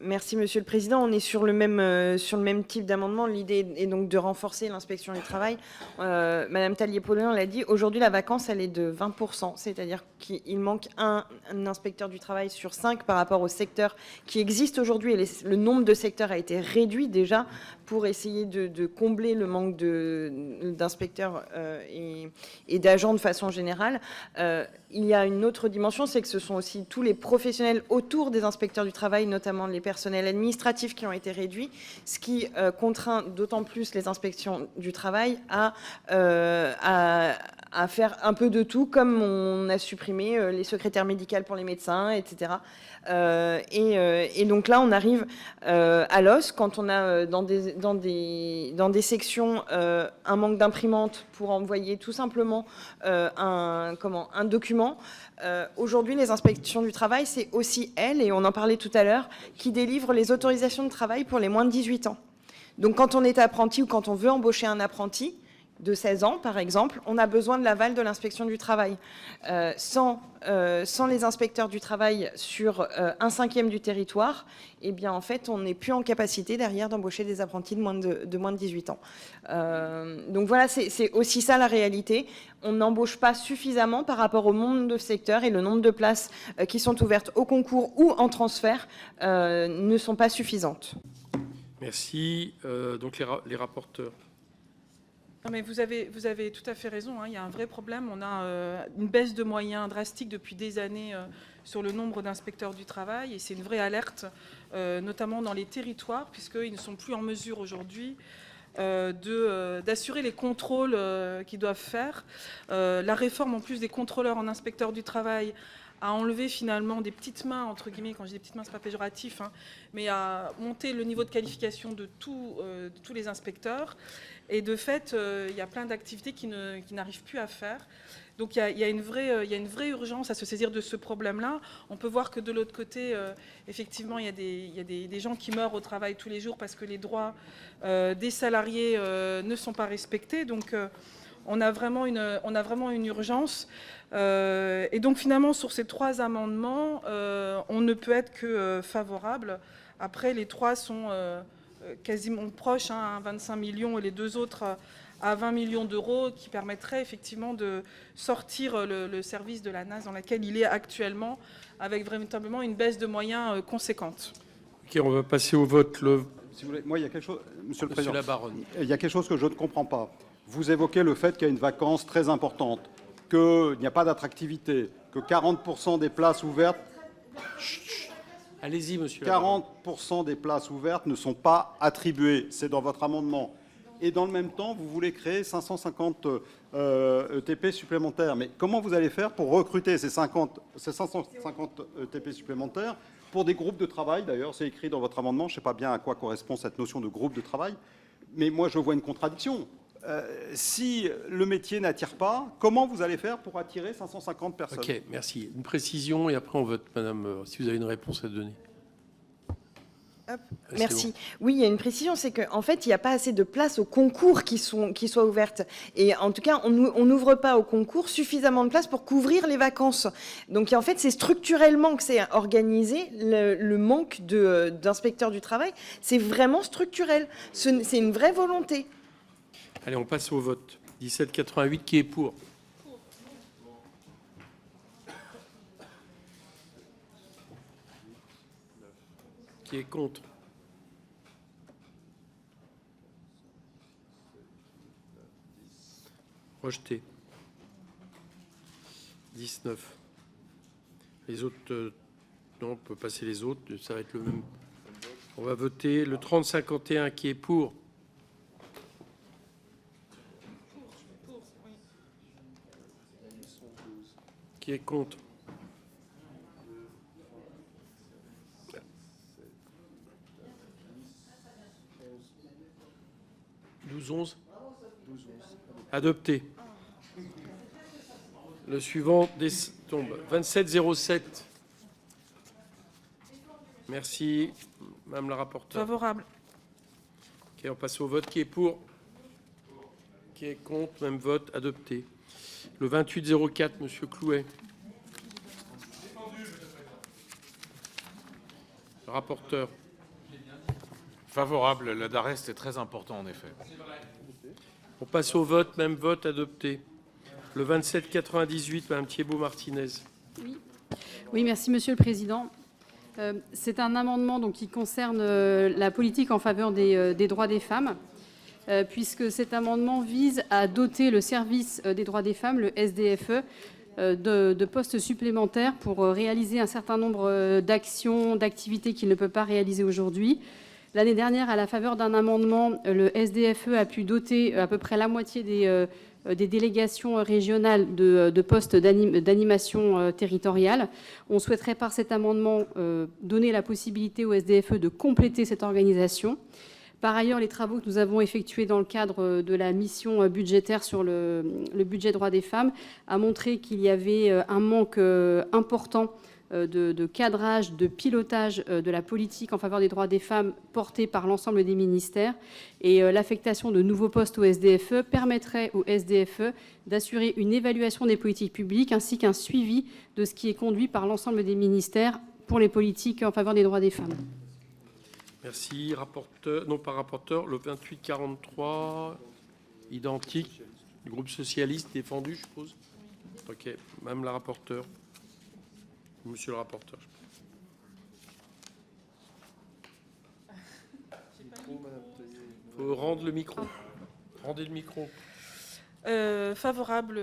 Merci, Monsieur le Président. On est sur le même type d'amendement. L'idée est donc de renforcer l'inspection du travail. Madame Tallier-Paulin l'a dit, aujourd'hui, la vacance, elle est de 20%. C'est-à-dire qu'il manque un inspecteur du travail sur 5 par rapport au secteur qui existe aujourd'hui. Et le nombre de secteurs a été réduit déjà pour essayer de combler le manque d'inspecteurs et d'agents de façon générale. Il y a une autre dimension, c'est que ce sont aussi tous les professionnels autour des inspecteurs du travail, notamment les personnels administratifs qui ont été réduits, ce qui contraint d'autant plus les inspections du travail à à faire un peu de tout, comme on a supprimé les secrétaires médicales pour les médecins, etc. Et donc là, on arrive à l'os quand on a dans des sections un manque d'imprimante pour envoyer tout simplement un document. Aujourd'hui, les inspections du travail, c'est aussi elles, et on en parlait tout à l'heure, qui délivrent les autorisations de travail pour les moins de 18 ans. Donc quand on est apprenti ou quand on veut embaucher un apprenti de 16 ans, par exemple, on a besoin de l'aval de l'inspection du travail. Sans les inspecteurs du travail sur 1/5 du territoire, eh bien, en fait, on n'est plus en capacité derrière d'embaucher des apprentis de moins de 18 ans. Donc voilà, c'est aussi ça la réalité. On n'embauche pas suffisamment par rapport au nombre de secteurs, et le nombre de places qui sont ouvertes au concours ou en transfert ne sont pas suffisantes. Merci. Donc les rapporteurs. Non, mais vous avez tout à fait raison, hein. Il y a un vrai problème. On a une baisse de moyens drastique depuis des années sur le nombre d'inspecteurs du travail, et c'est une vraie alerte, notamment dans les territoires, puisqu'ils ne sont plus en mesure aujourd'hui d'assurer les contrôles qu'ils doivent faire. La réforme, en plus des contrôleurs en inspecteurs du travail, à enlever finalement des petites mains, entre guillemets, quand je dis des petites mains, ce n'est pas péjoratif, hein, mais à monter le niveau de qualification de tous les inspecteurs. Et de fait, il y a plein d'activités qui n'arrivent plus à faire. Donc il y a une vraie urgence à se saisir de ce problème-là. On peut voir que de l'autre côté, effectivement, il y a des gens qui meurent au travail tous les jours parce que les droits des salariés ne sont pas respectés. Donc on a vraiment une urgence. Et donc finalement, sur ces 3 amendements, on ne peut être que favorable. Après, les 3 sont quasiment proches, hein, à 25 millions, et les 2 autres à 20 millions d'euros, qui permettraient effectivement de sortir le service de la NAS dans laquelle il est actuellement, avec véritablement une baisse de moyens conséquente. Ok, on va passer au vote. Si vous voulez, moi, il y a quelque chose, Monsieur le Monsieur Président, Labaronne. il y a quelque chose que je ne comprends pas. Vous évoquez le fait qu'il y a une vacance très importante, qu'il n'y a pas d'attractivité, que 40% des places ouvertes... Allez-y, monsieur. 40% des places ouvertes ne sont pas attribuées. C'est dans votre amendement. Et dans le même temps, vous voulez créer 550 ETP supplémentaires. Mais comment vous allez faire pour recruter ces 550 ETP supplémentaires pour des groupes de travail? D'ailleurs, c'est écrit dans votre amendement. Je ne sais pas bien à quoi correspond cette notion de groupe de travail. Mais moi, je vois une contradiction. Si le métier n'attire pas, comment vous allez faire pour attirer 550 personnes? Ok, merci. Une précision et après on vote, madame, si vous avez une réponse à donner. Merci. Bon. Oui, il y a une précision, c'est qu'en fait, il n'y a pas assez de places au concours qui soient ouvertes. Et en tout cas, on n'ouvre pas au concours suffisamment de places pour couvrir les vacances. Donc en fait, c'est structurellement que c'est organisé, le manque d'inspecteurs du travail. C'est vraiment structurel. C'est une vraie volonté. Allez, on passe au vote. 1788, qui est pour? Qui est contre? Rejeté. 19. Les autres, non, on peut passer les autres, ça va être le même. On va voter le 3051 qui est pour. Qui est contre? « 12-11 » Adopté. Le suivant tombe. 2707. Merci, madame la rapporteure. Favorable. Ok, on passe au vote. Qui est pour? Qui est contre? Même vote. Adopté. Le 2804, monsieur Clouet. Le rapporteur. Favorable. Le DAREST est très important, en effet. On passe au vote. Même vote. Adopté. Le 2798, madame Thiébaut-Martinez. Oui, merci, monsieur le président. C'est un amendement donc, qui concerne la politique en faveur des droits des femmes, puisque cet amendement vise à doter le service des droits des femmes, le SDFE, de postes supplémentaires pour réaliser un certain nombre d'actions, d'activités qu'il ne peut pas réaliser aujourd'hui. L'année dernière, à la faveur d'un amendement, le SDFE a pu doter à peu près la moitié des délégations régionales de postes d'animation territoriale. On souhaiterait par cet amendement donner la possibilité au SDFE de compléter cette organisation. Par ailleurs, les travaux que nous avons effectués dans le cadre de la mission budgétaire sur le budget droits des femmes a montré qu'il y avait un manque important de cadrage, de pilotage de la politique en faveur des droits des femmes portée par l'ensemble des ministères. Et l'affectation de nouveaux postes au SDFE permettrait au SDFE d'assurer une évaluation des politiques publiques ainsi qu'un suivi de ce qui est conduit par l'ensemble des ministères pour les politiques en faveur des droits des femmes. Merci. Rapporteur, non pas rapporteur, le 2843, identique, du groupe socialiste, défendu, je suppose. Ok, même la rapporteure. Monsieur le rapporteur, je pense. Il faut rendre le micro. Rendez le micro. Favorable,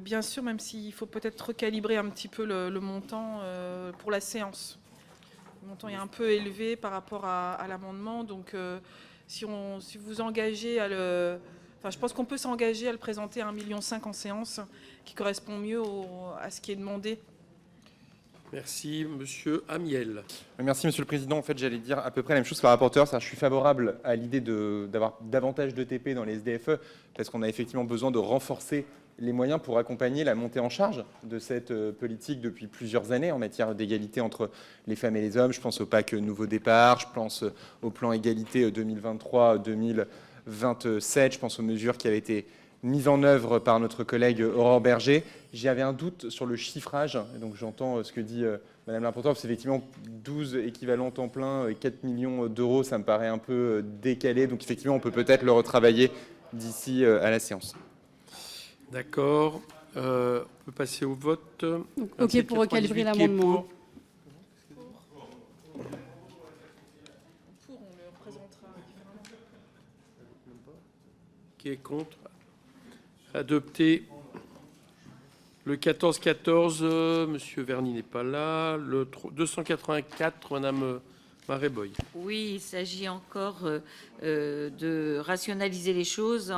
bien sûr, même s'il faut peut-être recalibrer un petit peu le montant pour la séance. Le montant est un peu élevé par rapport à l'amendement, donc si vous engagez à le... Enfin, je pense qu'on peut s'engager à le présenter à 1,5 million en séance, qui correspond mieux à ce qui est demandé. Merci, monsieur Amiel. Merci, monsieur le président. En fait, j'allais dire à peu près la même chose que le rapporteur. Je suis favorable à l'idée d'avoir davantage de TP dans les SDFE, parce qu'on a effectivement besoin de renforcer les moyens pour accompagner la montée en charge de cette politique depuis plusieurs années en matière d'égalité entre les femmes et les hommes. Je pense au PAC Nouveau Départ, je pense au plan égalité 2023-2027, je pense aux mesures qui avaient été mises en œuvre par notre collègue Aurore Berger. J'avais un doute sur le chiffrage, et donc j'entends ce que dit Madame la rapporteure, parce qu'effectivement 12 équivalents temps plein, 4 millions d'euros, ça me paraît un peu décalé, donc effectivement on peut peut-être le retravailler d'ici à la séance. D'accord. On peut passer au vote. OK pour recalibrer l'amendement. Qui est contre? Adopté. Le 14-14, Monsieur Verny n'est pas là. Le 284, Madame Maret-Boye. Oui, il s'agit encore de rationaliser les choses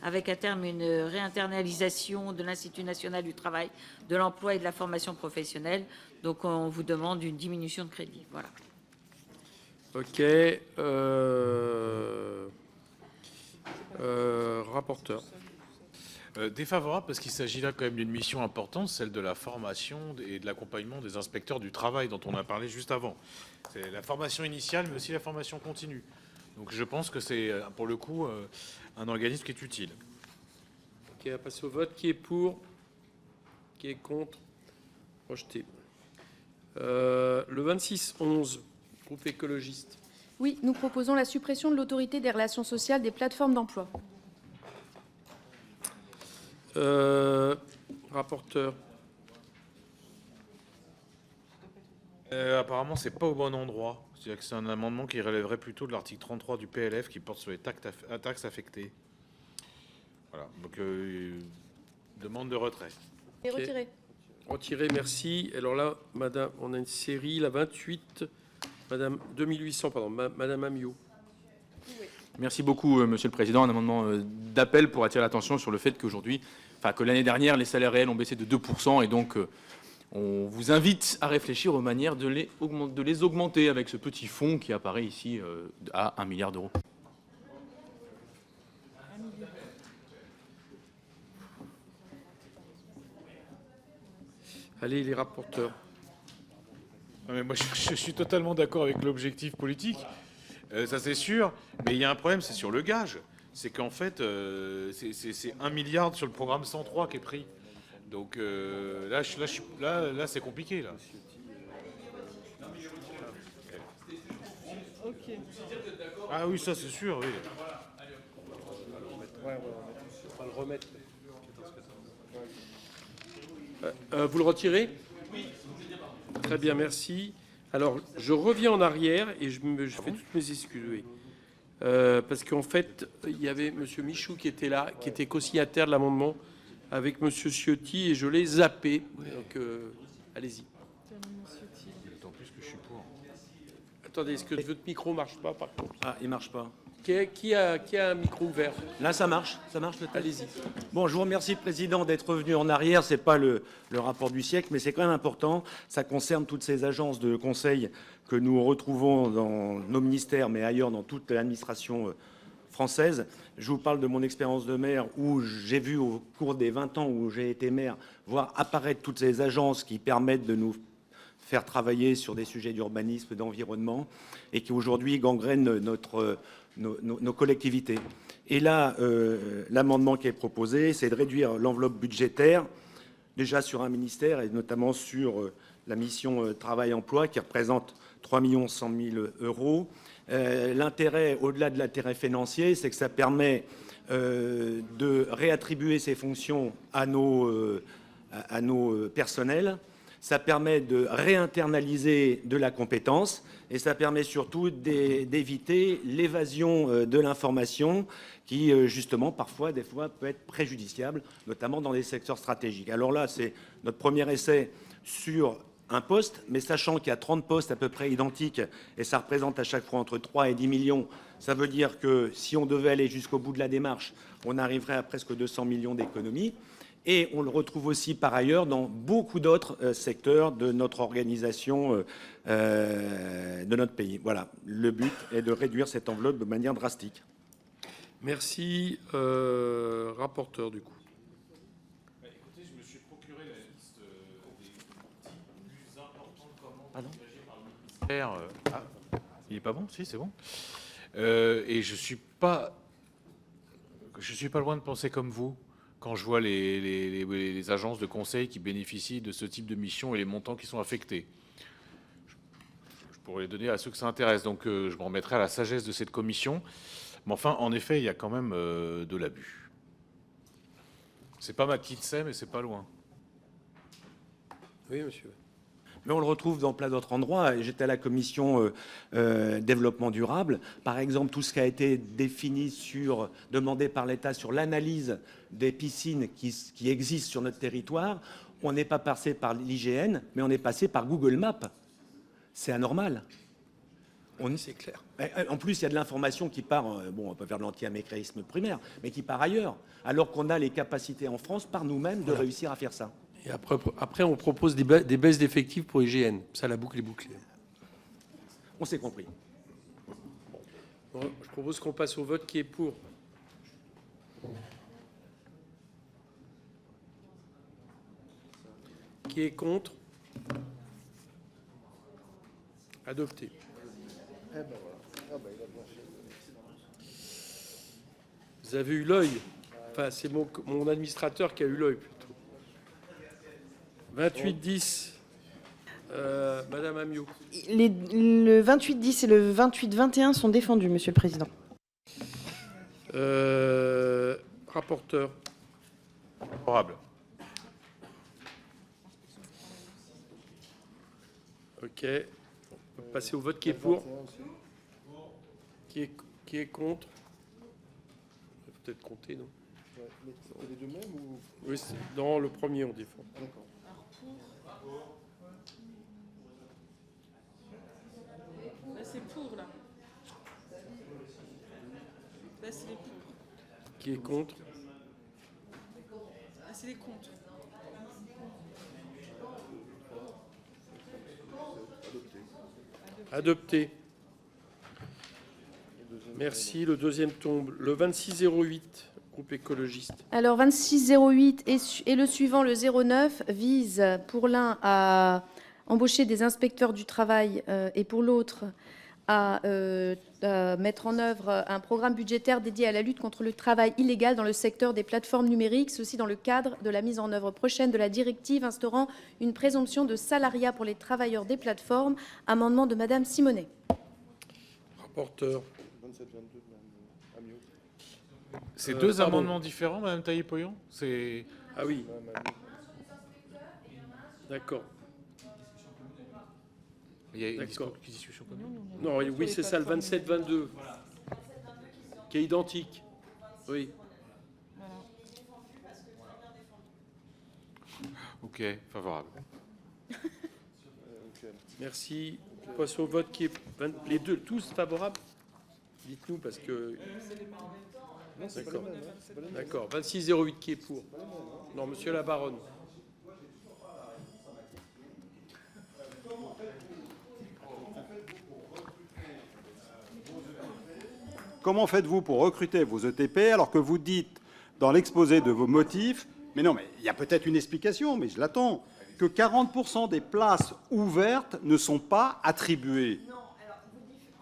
avec à terme une réinternalisation de l'Institut national du travail, de l'emploi et de la formation professionnelle. Donc on vous demande une diminution de crédit. Voilà. OK. Rapporteur. Défavorable parce qu'il s'agit là quand même d'une mission importante, celle de la formation et de l'accompagnement des inspecteurs du travail dont on a parlé juste avant. C'est la formation initiale mais aussi la formation continue. Donc je pense que c'est pour le coup un organisme qui est utile. OK, on va passer au vote. Qui est pour? Qui est contre? Rejeté. Le 26-11, groupe écologiste. Oui, nous proposons la suppression de l'autorité des relations sociales des plateformes d'emploi. Rapporteur. Apparemment, c'est pas au bon endroit. C'est-à-dire que c'est un amendement qui relèverait plutôt de l'article 33 du PLF qui porte sur les taxes affectées. Voilà. Donc, demande de retrait. Et retiré. Retiré, merci. Alors là, madame, on a une série, la 28, madame 2800, pardon, madame Amiot. Merci beaucoup, Monsieur le Président. Un amendement d'appel pour attirer l'attention sur le fait qu'aujourd'hui, que l'année dernière, les salaires réels ont baissé de 2%, et donc on vous invite à réfléchir aux manières de les augmenter avec ce petit fonds qui apparaît ici à 1 milliard d'euros. Allez, les rapporteurs. Non, mais moi, je suis totalement d'accord avec l'objectif politique. Ça, c'est sûr. Mais il y a un problème, c'est sur le gage. C'est qu'en fait, c'est 1 milliard sur le programme 103 qui est pris. Donc là, c'est compliqué. Là. Ah oui, ça, c'est sûr. Oui. On va le remettre. Vous le retirez? Oui. Très bien, merci. Alors, je reviens en arrière et je fais toutes mes excuses. Oui. Parce qu'en fait, il y avait M. Michou qui était là, qui était co-signataire de l'amendement avec M. Ciotti et je l'ai zappé. Donc, allez-y. D'autant plus que je suis pour. Attendez, est-ce que votre micro ne marche pas par contre? Ah, il ne marche pas. Qui a un micro ouvert? Là, ça marche le test. Allez-y. Bon, je vous remercie, Président, d'être revenu en arrière. Ce n'est pas le rapport du siècle, mais c'est quand même important. Ça concerne toutes ces agences de conseil que nous retrouvons dans nos ministères, mais ailleurs dans toute l'administration française. Je vous parle de mon expérience de maire où j'ai vu au cours des 20 ans où j'ai été maire voir apparaître toutes ces agences qui permettent de nous faire travailler sur des sujets d'urbanisme, d'environnement, et qui aujourd'hui gangrènent nos collectivités. Et là, l'amendement qui est proposé, c'est de réduire l'enveloppe budgétaire, déjà sur un ministère, et notamment sur la mission Travail-Emploi, qui représente 3 100 000 euros. L'intérêt, au-delà de l'intérêt financier, c'est que ça permet de réattribuer ces fonctions à nos personnels. Ça permet de réinternaliser de la compétence et ça permet surtout d'éviter l'évasion de l'information qui, justement, parfois, des fois, peut être préjudiciable, notamment dans des secteurs stratégiques. Alors là, c'est notre premier essai sur un poste, mais sachant qu'il y a 30 postes à peu près identiques et ça représente à chaque fois entre 3 et 10 millions, ça veut dire que si on devait aller jusqu'au bout de la démarche, on arriverait à presque 200 millions d'économies. Et on le retrouve aussi par ailleurs dans beaucoup d'autres secteurs de notre organisation de notre pays. Voilà, le but est de réduire cette enveloppe de manière drastique. Merci, rapporteur du coup. Écoutez, je me suis procuré la liste des plus importantes commandes engagées par le ministère. Il n'est pas bon? Si, c'est bon. Et je suis pas loin de penser comme vous. Quand je vois les agences de conseil qui bénéficient de ce type de mission et les montants qui sont affectés. Je pourrais les donner à ceux que ça intéresse, donc je m'en remettrai à la sagesse de cette commission. Mais enfin, en effet, il y a quand même de l'abus. C'est pas ma petite sait, mais c'est pas loin. Oui, monsieur. Mais on le retrouve dans plein d'autres endroits. J'étais à la commission développement durable. Par exemple, tout ce qui a été défini demandé par l'État sur l'analyse des piscines qui existent sur notre territoire, on n'est pas passé par l'IGN, mais on est passé par Google Maps. C'est anormal. C'est clair. En plus, il y a de l'information qui part, bon, on peut faire de l'anti-amécanisme primaire, mais qui part ailleurs, alors qu'on a les capacités en France par nous-mêmes de réussir à faire ça. Et après, on propose des baisses d'effectifs pour IGN. Ça, la boucle est bouclée. On s'est compris. Bon, je propose qu'on passe au vote qui est pour. Qui est contre? Adopté. Vous avez eu l'œil. Enfin, c'est mon administrateur qui a eu l'œil plutôt. 28-10. Madame Amiot. Le 28-10 et le 28-21 sont défendus, Monsieur le Président. Rapporteur. Favorable. Ok. On peut passer au vote qui est pour. Qui est contre. Il faut peut-être compter, non? C'était les deux mêmes ou... Oui, dans le premier, on défend. D'accord. Là, c'est pour, là. Là, c'est les pour. Qui est contre? Là, c'est les contre. Adopté. Merci. Le deuxième tombe. Le 2608, groupe écologiste. Alors 2608 et le suivant, le 09, vise pour l'un à embaucher des inspecteurs du travail et pour l'autre à mettre en œuvre un programme budgétaire dédié à la lutte contre le travail illégal dans le secteur des plateformes numériques, ceci dans le cadre de la mise en œuvre prochaine de la directive instaurant une présomption de salariat pour les travailleurs des plateformes. Amendement de Madame Simonet. Rapporteur. 27-22, Amiot. C'est deux amendements différents, Madame Taillé-Poyon? Ah oui. D'accord. Il y a une discussion commune? Non, oui, c'est ça, le 27-22, qui est identique. Oui. Ok, favorable. Merci. On passe au vote qui est les deux, tous favorables. Dites-nous parce que... D'accord. 26,08 qui est pour? Non, monsieur Labaronne. Comment faites-vous pour recruter vos ETP alors que vous dites dans l'exposé de vos motifs, mais non, mais il y a peut-être une explication, mais je l'attends, que 40% des places ouvertes ne sont pas attribuées. Non, alors,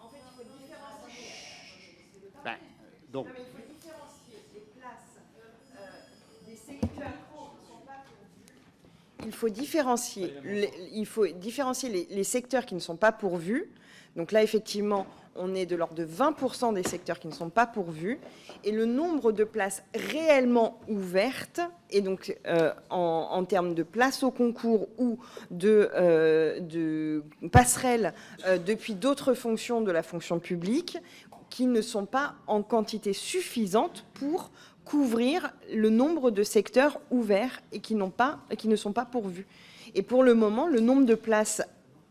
en fait, il faut différencier. Ben, donc. Non, mais il faut différencier les places des secteurs qui ne sont pas pourvus. Il faut différencier les secteurs qui ne sont pas pourvus. Donc là, effectivement, on est de l'ordre de 20% des secteurs qui ne sont pas pourvus. Et le nombre de places réellement ouvertes, et donc en termes de places au concours ou de passerelles depuis d'autres fonctions de la fonction publique, qui ne sont pas en quantité suffisante pour couvrir le nombre de secteurs ouverts et qui ne sont pas pourvus. Et pour le moment, le nombre de places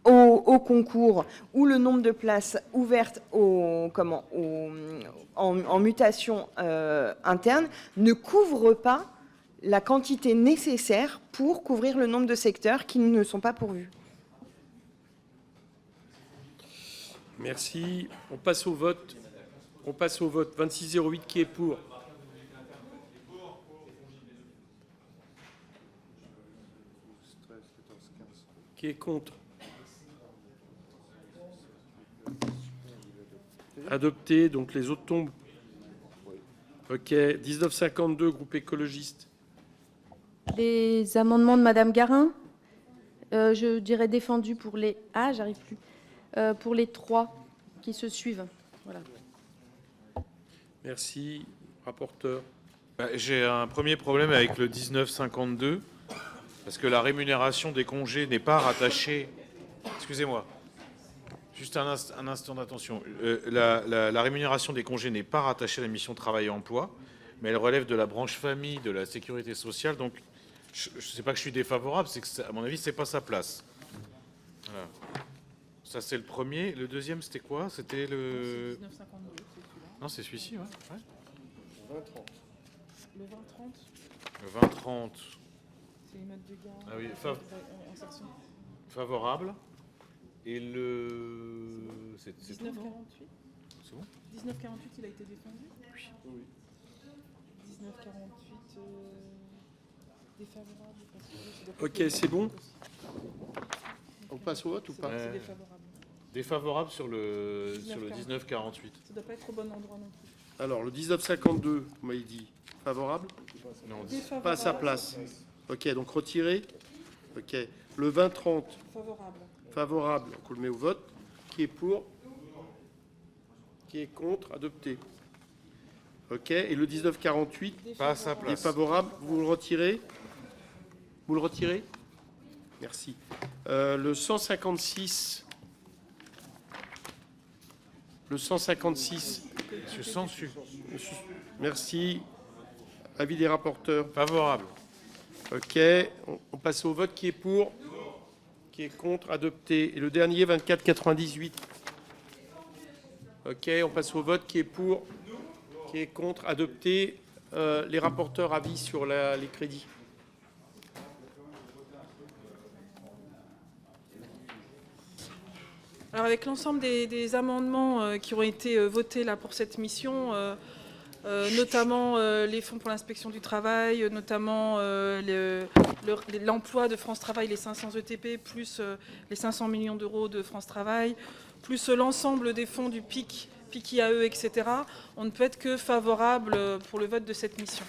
au concours ou le nombre de places ouvertes en mutation interne ne couvre pas la quantité nécessaire pour couvrir le nombre de secteurs qui ne sont pas pourvus. Merci. On passe au vote. 26,08 qui est pour? Qui est contre? Adopté, donc les autres tombent. Ok, 1952, groupe écologiste. Les amendements de Madame Garin, je dirais défendus pour les... Ah, j'arrive plus. Pour les 3 qui se suivent. Voilà. Merci, rapporteur. J'ai un premier problème avec le 1952, parce que la rémunération des congés n'est pas rattachée... Excusez-moi. Juste un instant d'attention. La rémunération des congés n'est pas rattachée à la mission travail et emploi, mais elle relève de la branche famille de la sécurité sociale. Donc, je ne sais pas que je suis défavorable, c'est que, à mon avis, c'est pas sa place. Voilà. Ça, c'est le premier. Le deuxième, c'était quoi? C'était le... Non, c'est celui-ci, ouais. 20-30. Le 20-30. Le 20-30. C'est une note de gain. Ah oui, insertion. Favorable. Et le... C'est 19,48. C'est bon? 19,48, il a été défendu? Oui. 19,48, défavorable. Ok, c'est bon. On passe au vote ou pas? C'est défavorable. Défavorable sur le 19,48. Ça ne doit pas être au bon endroit non plus. Alors, le 1952, vous m'avez dit favorable? Non, pas à sa place. Ok, donc retiré. Ok. Le 20-30. Favorable. Favorable, donc on le met au vote. Qui est pour? Qui est contre? Adopté. Ok, et le 1948? Pas à sa place. Défavorable, vous le retirez? Vous le retirez? Merci. Le 156. Le 156. Monsieur Sansu. Merci. Avis des rapporteurs. Favorable. Ok, on passe au vote. Qui est pour? Qui est contre? Adopté. Et le dernier, 24,98. Ok, on passe au vote. Qui est pour? Qui est contre? Adopté. Les rapporteurs avis sur les crédits. Alors avec l'ensemble des amendements qui ont été votés là pour cette mission, notamment les fonds pour l'inspection du travail, notamment l'emploi de France Travail, les 500 ETP, plus les 500 millions d'euros de France Travail, plus l'ensemble des fonds du PIC, PIC-IAE, etc., on ne peut être que favorable pour le vote de cette mission.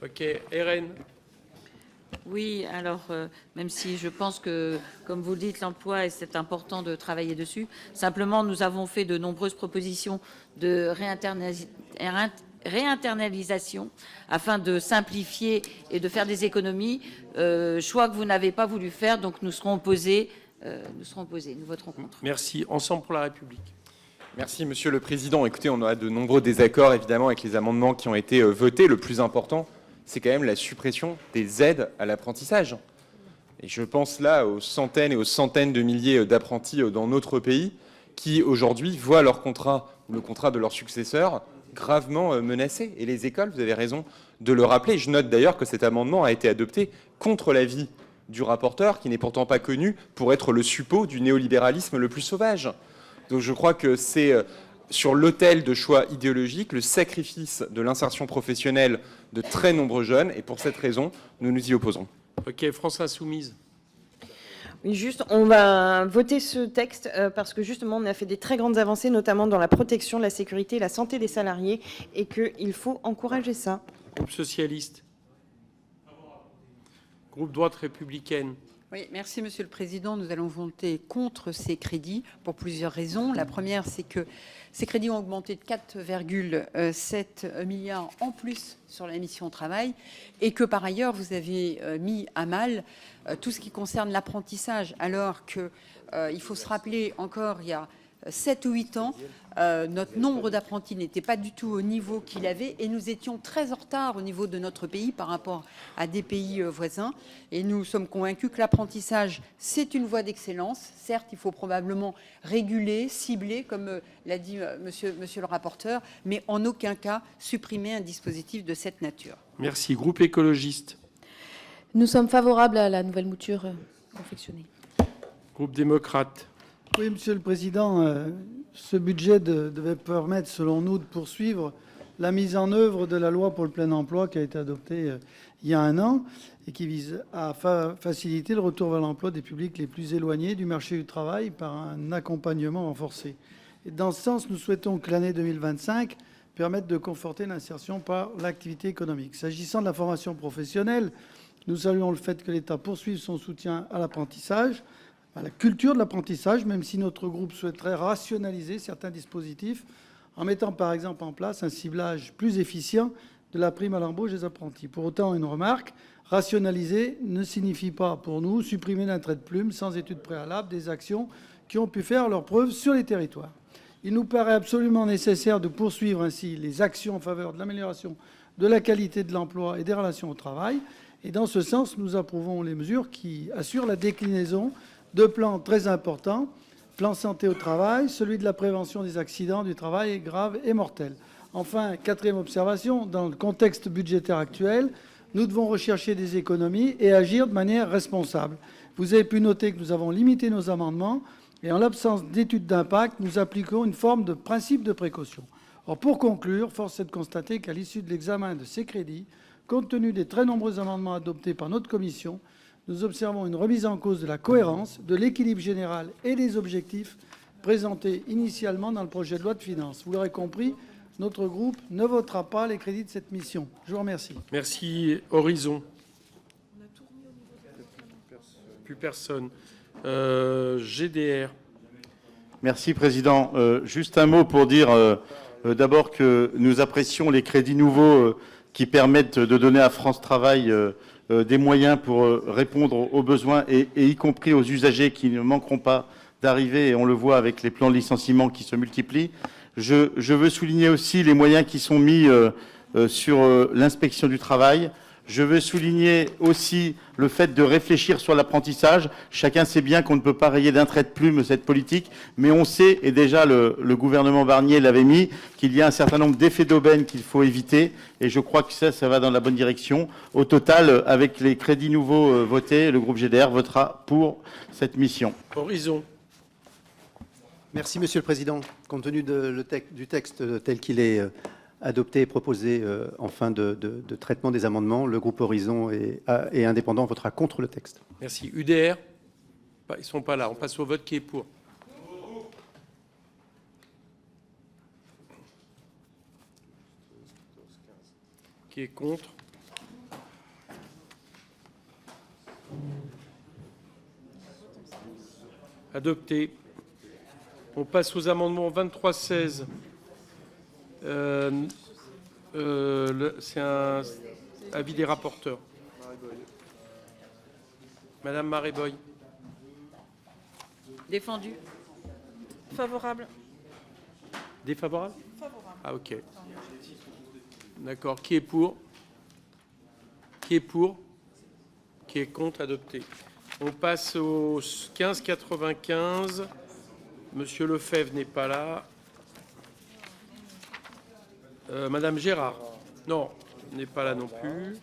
Ok, RN. Oui, alors, même si je pense que, comme vous le dites, l'emploi, c'est important de travailler dessus. Simplement, nous avons fait de nombreuses propositions de réinternalisation afin de simplifier et de faire des économies. Choix que vous n'avez pas voulu faire, donc nous serons opposés. Nous voterons contre. Merci. Ensemble pour la République. Merci, Monsieur le Président. Écoutez, on a de nombreux désaccords, évidemment, avec les amendements qui ont été votés. Le plus important, c'est quand même la suppression des aides à l'apprentissage. Et je pense là aux centaines et aux centaines de milliers d'apprentis dans notre pays qui, aujourd'hui, voient leur contrat ou le contrat de leur successeur gravement menacés. Et les écoles, vous avez raison de le rappeler. Je note d'ailleurs que cet amendement a été adopté contre l'avis du rapporteur, qui n'est pourtant pas connu pour être le suppôt du néolibéralisme le plus sauvage. Donc je crois que c'est sur l'autel de choix idéologiques, le sacrifice de l'insertion professionnelle de très nombreux jeunes, et pour cette raison, nous nous y opposons. Ok, France Insoumise. Oui, juste, on va voter ce texte parce que justement, on a fait des très grandes avancées, notamment dans la protection, la sécurité et la santé des salariés, et qu'il faut encourager ça. Groupe socialiste. Groupe droite républicaine. Oui, merci Monsieur le Président. Nous allons voter contre ces crédits pour plusieurs raisons. La première, c'est que ces crédits ont augmenté de 4,7 milliards en plus sur la mission travail et que par ailleurs, vous avez mis à mal tout ce qui concerne l'apprentissage, alors qu'il faut se rappeler encore, il y a 7 ou 8 ans, notre nombre d'apprentis n'était pas du tout au niveau qu'il avait et nous étions très en retard au niveau de notre pays par rapport à des pays voisins. Et nous sommes convaincus que l'apprentissage, c'est une voie d'excellence. Certes, il faut probablement réguler, cibler, comme l'a dit monsieur le rapporteur, mais en aucun cas supprimer un dispositif de cette nature. Merci. Groupe écologiste. Nous sommes favorables à la nouvelle mouture confectionnée. Groupe démocrate. Oui, Monsieur le Président, ce budget devait permettre, selon nous, de poursuivre la mise en œuvre de la loi pour le plein emploi qui a été adoptée il y a 1 an et qui vise à faciliter le retour vers l'emploi des publics les plus éloignés du marché du travail par un accompagnement renforcé. Et dans ce sens, nous souhaitons que l'année 2025 permette de conforter l'insertion par l'activité économique. S'agissant de la formation professionnelle, nous saluons le fait que l'État poursuive son soutien à l'apprentissage, à la culture de l'apprentissage, même si notre groupe souhaiterait rationaliser certains dispositifs en mettant par exemple en place un ciblage plus efficient de la prime à l'embauche des apprentis. Pour autant, une remarque, rationaliser ne signifie pas pour nous supprimer d'un trait de plume, sans étude préalable, des actions qui ont pu faire leurs preuves sur les territoires. Il nous paraît absolument nécessaire de poursuivre ainsi les actions en faveur de l'amélioration de la qualité de l'emploi et des relations au travail. Et dans ce sens, nous approuvons les mesures qui assurent la déclinaison de plans très importants, plan santé au travail, celui de la prévention des accidents du travail graves et mortels. Enfin, 4e observation, dans le contexte budgétaire actuel, nous devons rechercher des économies et agir de manière responsable. Vous avez pu noter que nous avons limité nos amendements et en l'absence d'études d'impact, nous appliquons une forme de principe de précaution. Or, pour conclure, force est de constater qu'à l'issue de l'examen de ces crédits, compte tenu des très nombreux amendements adoptés par notre commission, nous observons une remise en cause de la cohérence, de l'équilibre général et des objectifs présentés initialement dans le projet de loi de finances. Vous l'aurez compris, notre groupe ne votera pas les crédits de cette mission. Je vous remercie. Merci. Horizon. Plus personne. GDR. Merci, Président. Juste un mot pour dire d'abord que nous apprécions les crédits nouveaux qui permettent de donner à France Travail des moyens pour répondre aux besoins et y compris aux usagers qui ne manqueront pas d'arriver, et on le voit avec les plans de licenciement qui se multiplient. Je veux souligner aussi les moyens qui sont mis sur l'inspection du travail. Je veux souligner aussi le fait de réfléchir sur l'apprentissage. Chacun sait bien qu'on ne peut pas rayer d'un trait de plume cette politique, mais on sait, et déjà le gouvernement Barnier l'avait mis, qu'il y a un certain nombre d'effets d'aubaine qu'il faut éviter, et je crois que ça va dans la bonne direction. Au total, avec les crédits nouveaux votés, le groupe GDR votera pour cette mission. Horizon. Merci, Monsieur le Président. Compte tenu du texte tel qu'il est adopté et proposé en fin de traitement des amendements, le groupe Horizon et Indépendant votera contre le texte. Merci. UDR. Ils ne sont pas là. On passe au vote. Qui est pour? Qui est contre? Adopté. On passe aux amendements 23-16. C'est un avis des rapporteurs. Madame Maréboy. Défendu. Favorable. Défavorable? Favorable. Ah, ok. D'accord. Qui est pour? Qui est pour? Qui est contre? Adopté. On passe au 15,95. Monsieur Lefebvre n'est pas là. Madame Gérard. Non, n'est pas là non plus.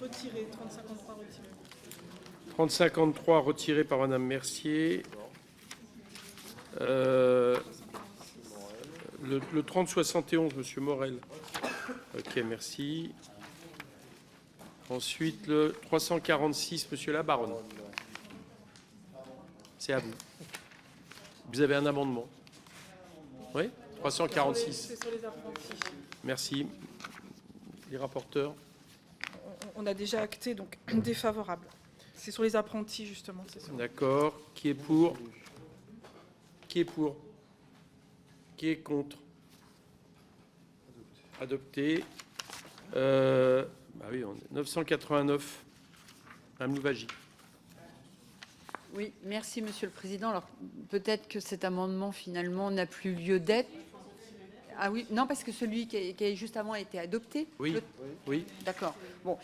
Retiré, 3053 retiré. 3053 retiré par Madame Mercier. Le 3071, Monsieur Morel. Ok, merci. Ensuite, le 346, Monsieur Labaronne. C'est à vous. Vous avez un amendement. Oui, 346. C'est sur les apprentis. Merci. Les rapporteurs. On a déjà acté, donc défavorable. C'est sur les apprentis, justement. D'accord. Qui est pour? Qui est pour? Qui est contre? Adopté. Bah oui, 989. Madame Louwagie. Oui, merci Monsieur le Président. Alors peut-être que cet amendement finalement n'a plus lieu d'être. Ah oui, non, parce que celui qui est juste avant a été adopté. Oui, oui. D'accord. Bon,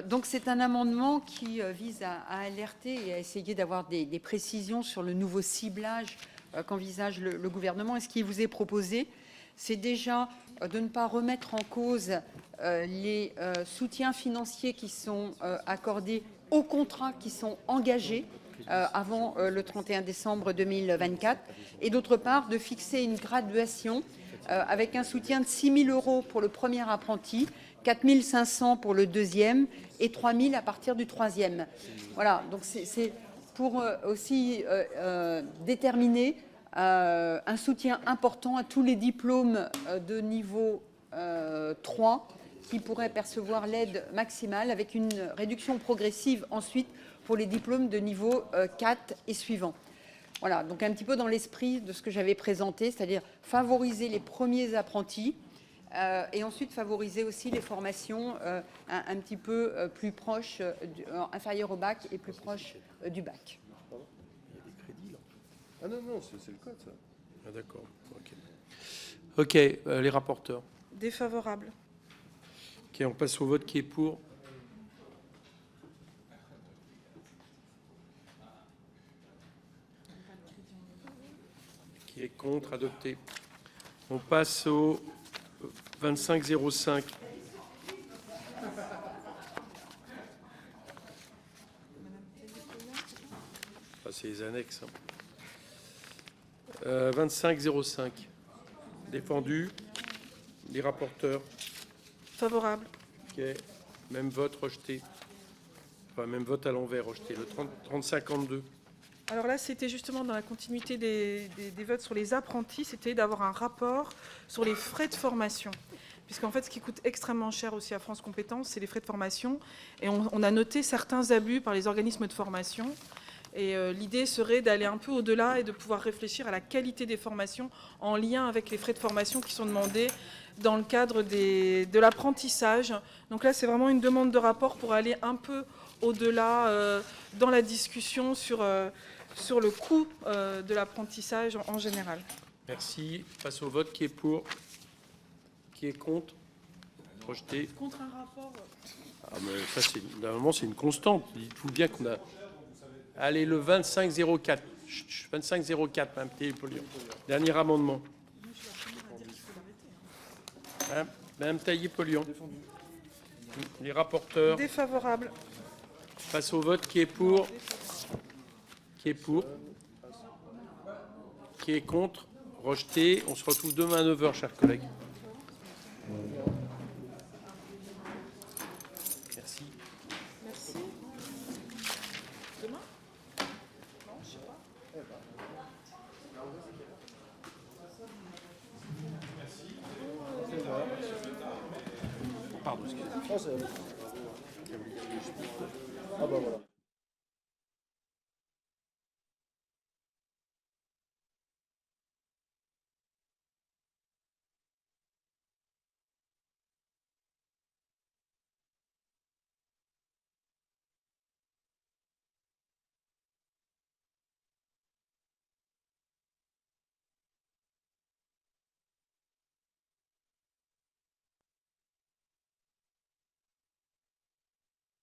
donc c'est un amendement qui vise à alerter et à essayer d'avoir des précisions sur le nouveau ciblage qu'envisage le gouvernement. Et ce qui vous est proposé, c'est déjà de ne pas remettre en cause les soutiens financiers qui sont accordés aux contrats qui sont engagés avant le 31 décembre 2024, et d'autre part de fixer une graduation avec un soutien de 6 000 € pour le premier apprenti, 4 500 pour le deuxième et 3 000 à partir du troisième. Voilà, donc c'est pour aussi déterminer un soutien important à tous les diplômes de niveau 3 qui pourraient percevoir l'aide maximale, avec une réduction progressive ensuite pour les diplômes de niveau 4 et suivants. Voilà, donc un petit peu dans l'esprit de ce que j'avais présenté, c'est-à-dire favoriser les premiers apprentis et ensuite favoriser aussi les formations un petit peu plus proches, inférieures au bac et plus proches du bac. Il y a des crédits là. Ah non, non, c'est le code ça. Ah d'accord. Ok, les rapporteurs. Défavorable. Ok, on passe au vote. Qui est pour? Qui est contre? Adopté. On passe au 2505. Ah, c'est les annexes. 2505. Défendu. Les rapporteurs. Favorable. Ok. Même vote rejeté. Enfin, même vote à l'envers rejeté. Le 3052. Alors là, c'était justement dans la continuité des votes sur les apprentis, c'était d'avoir un rapport sur les frais de formation. Puisqu'en fait, ce qui coûte extrêmement cher aussi à France Compétences, c'est les frais de formation. Et on a noté certains abus par les organismes de formation. Et l'idée serait d'aller un peu au-delà et de pouvoir réfléchir à la qualité des formations en lien avec les frais de formation qui sont demandés dans le cadre de l'apprentissage. Donc là, c'est vraiment une demande de rapport pour aller un peu au-delà dans la discussion sur le coût de l'apprentissage en général. Merci. Passe au vote. Qui est pour? Qui est contre? Rejeté. Contre un rapport. Ah, mais ça, normalement, c'est une constante. Dites-vous bien qu'on a... Allez, le 2504. 2504, Mme Taillé-Polian. Dernier amendement. Mme Taillé-Polian. Les rapporteurs. Défavorable. Passe au vote. Qui est pour? Qui est pour? Qui est contre? Rejeté. On se retrouve demain à 9h, chers collègues. Merci. Merci. Demain? Non, je sais pas. Pardon, excusez-moi. Ah bah voilà.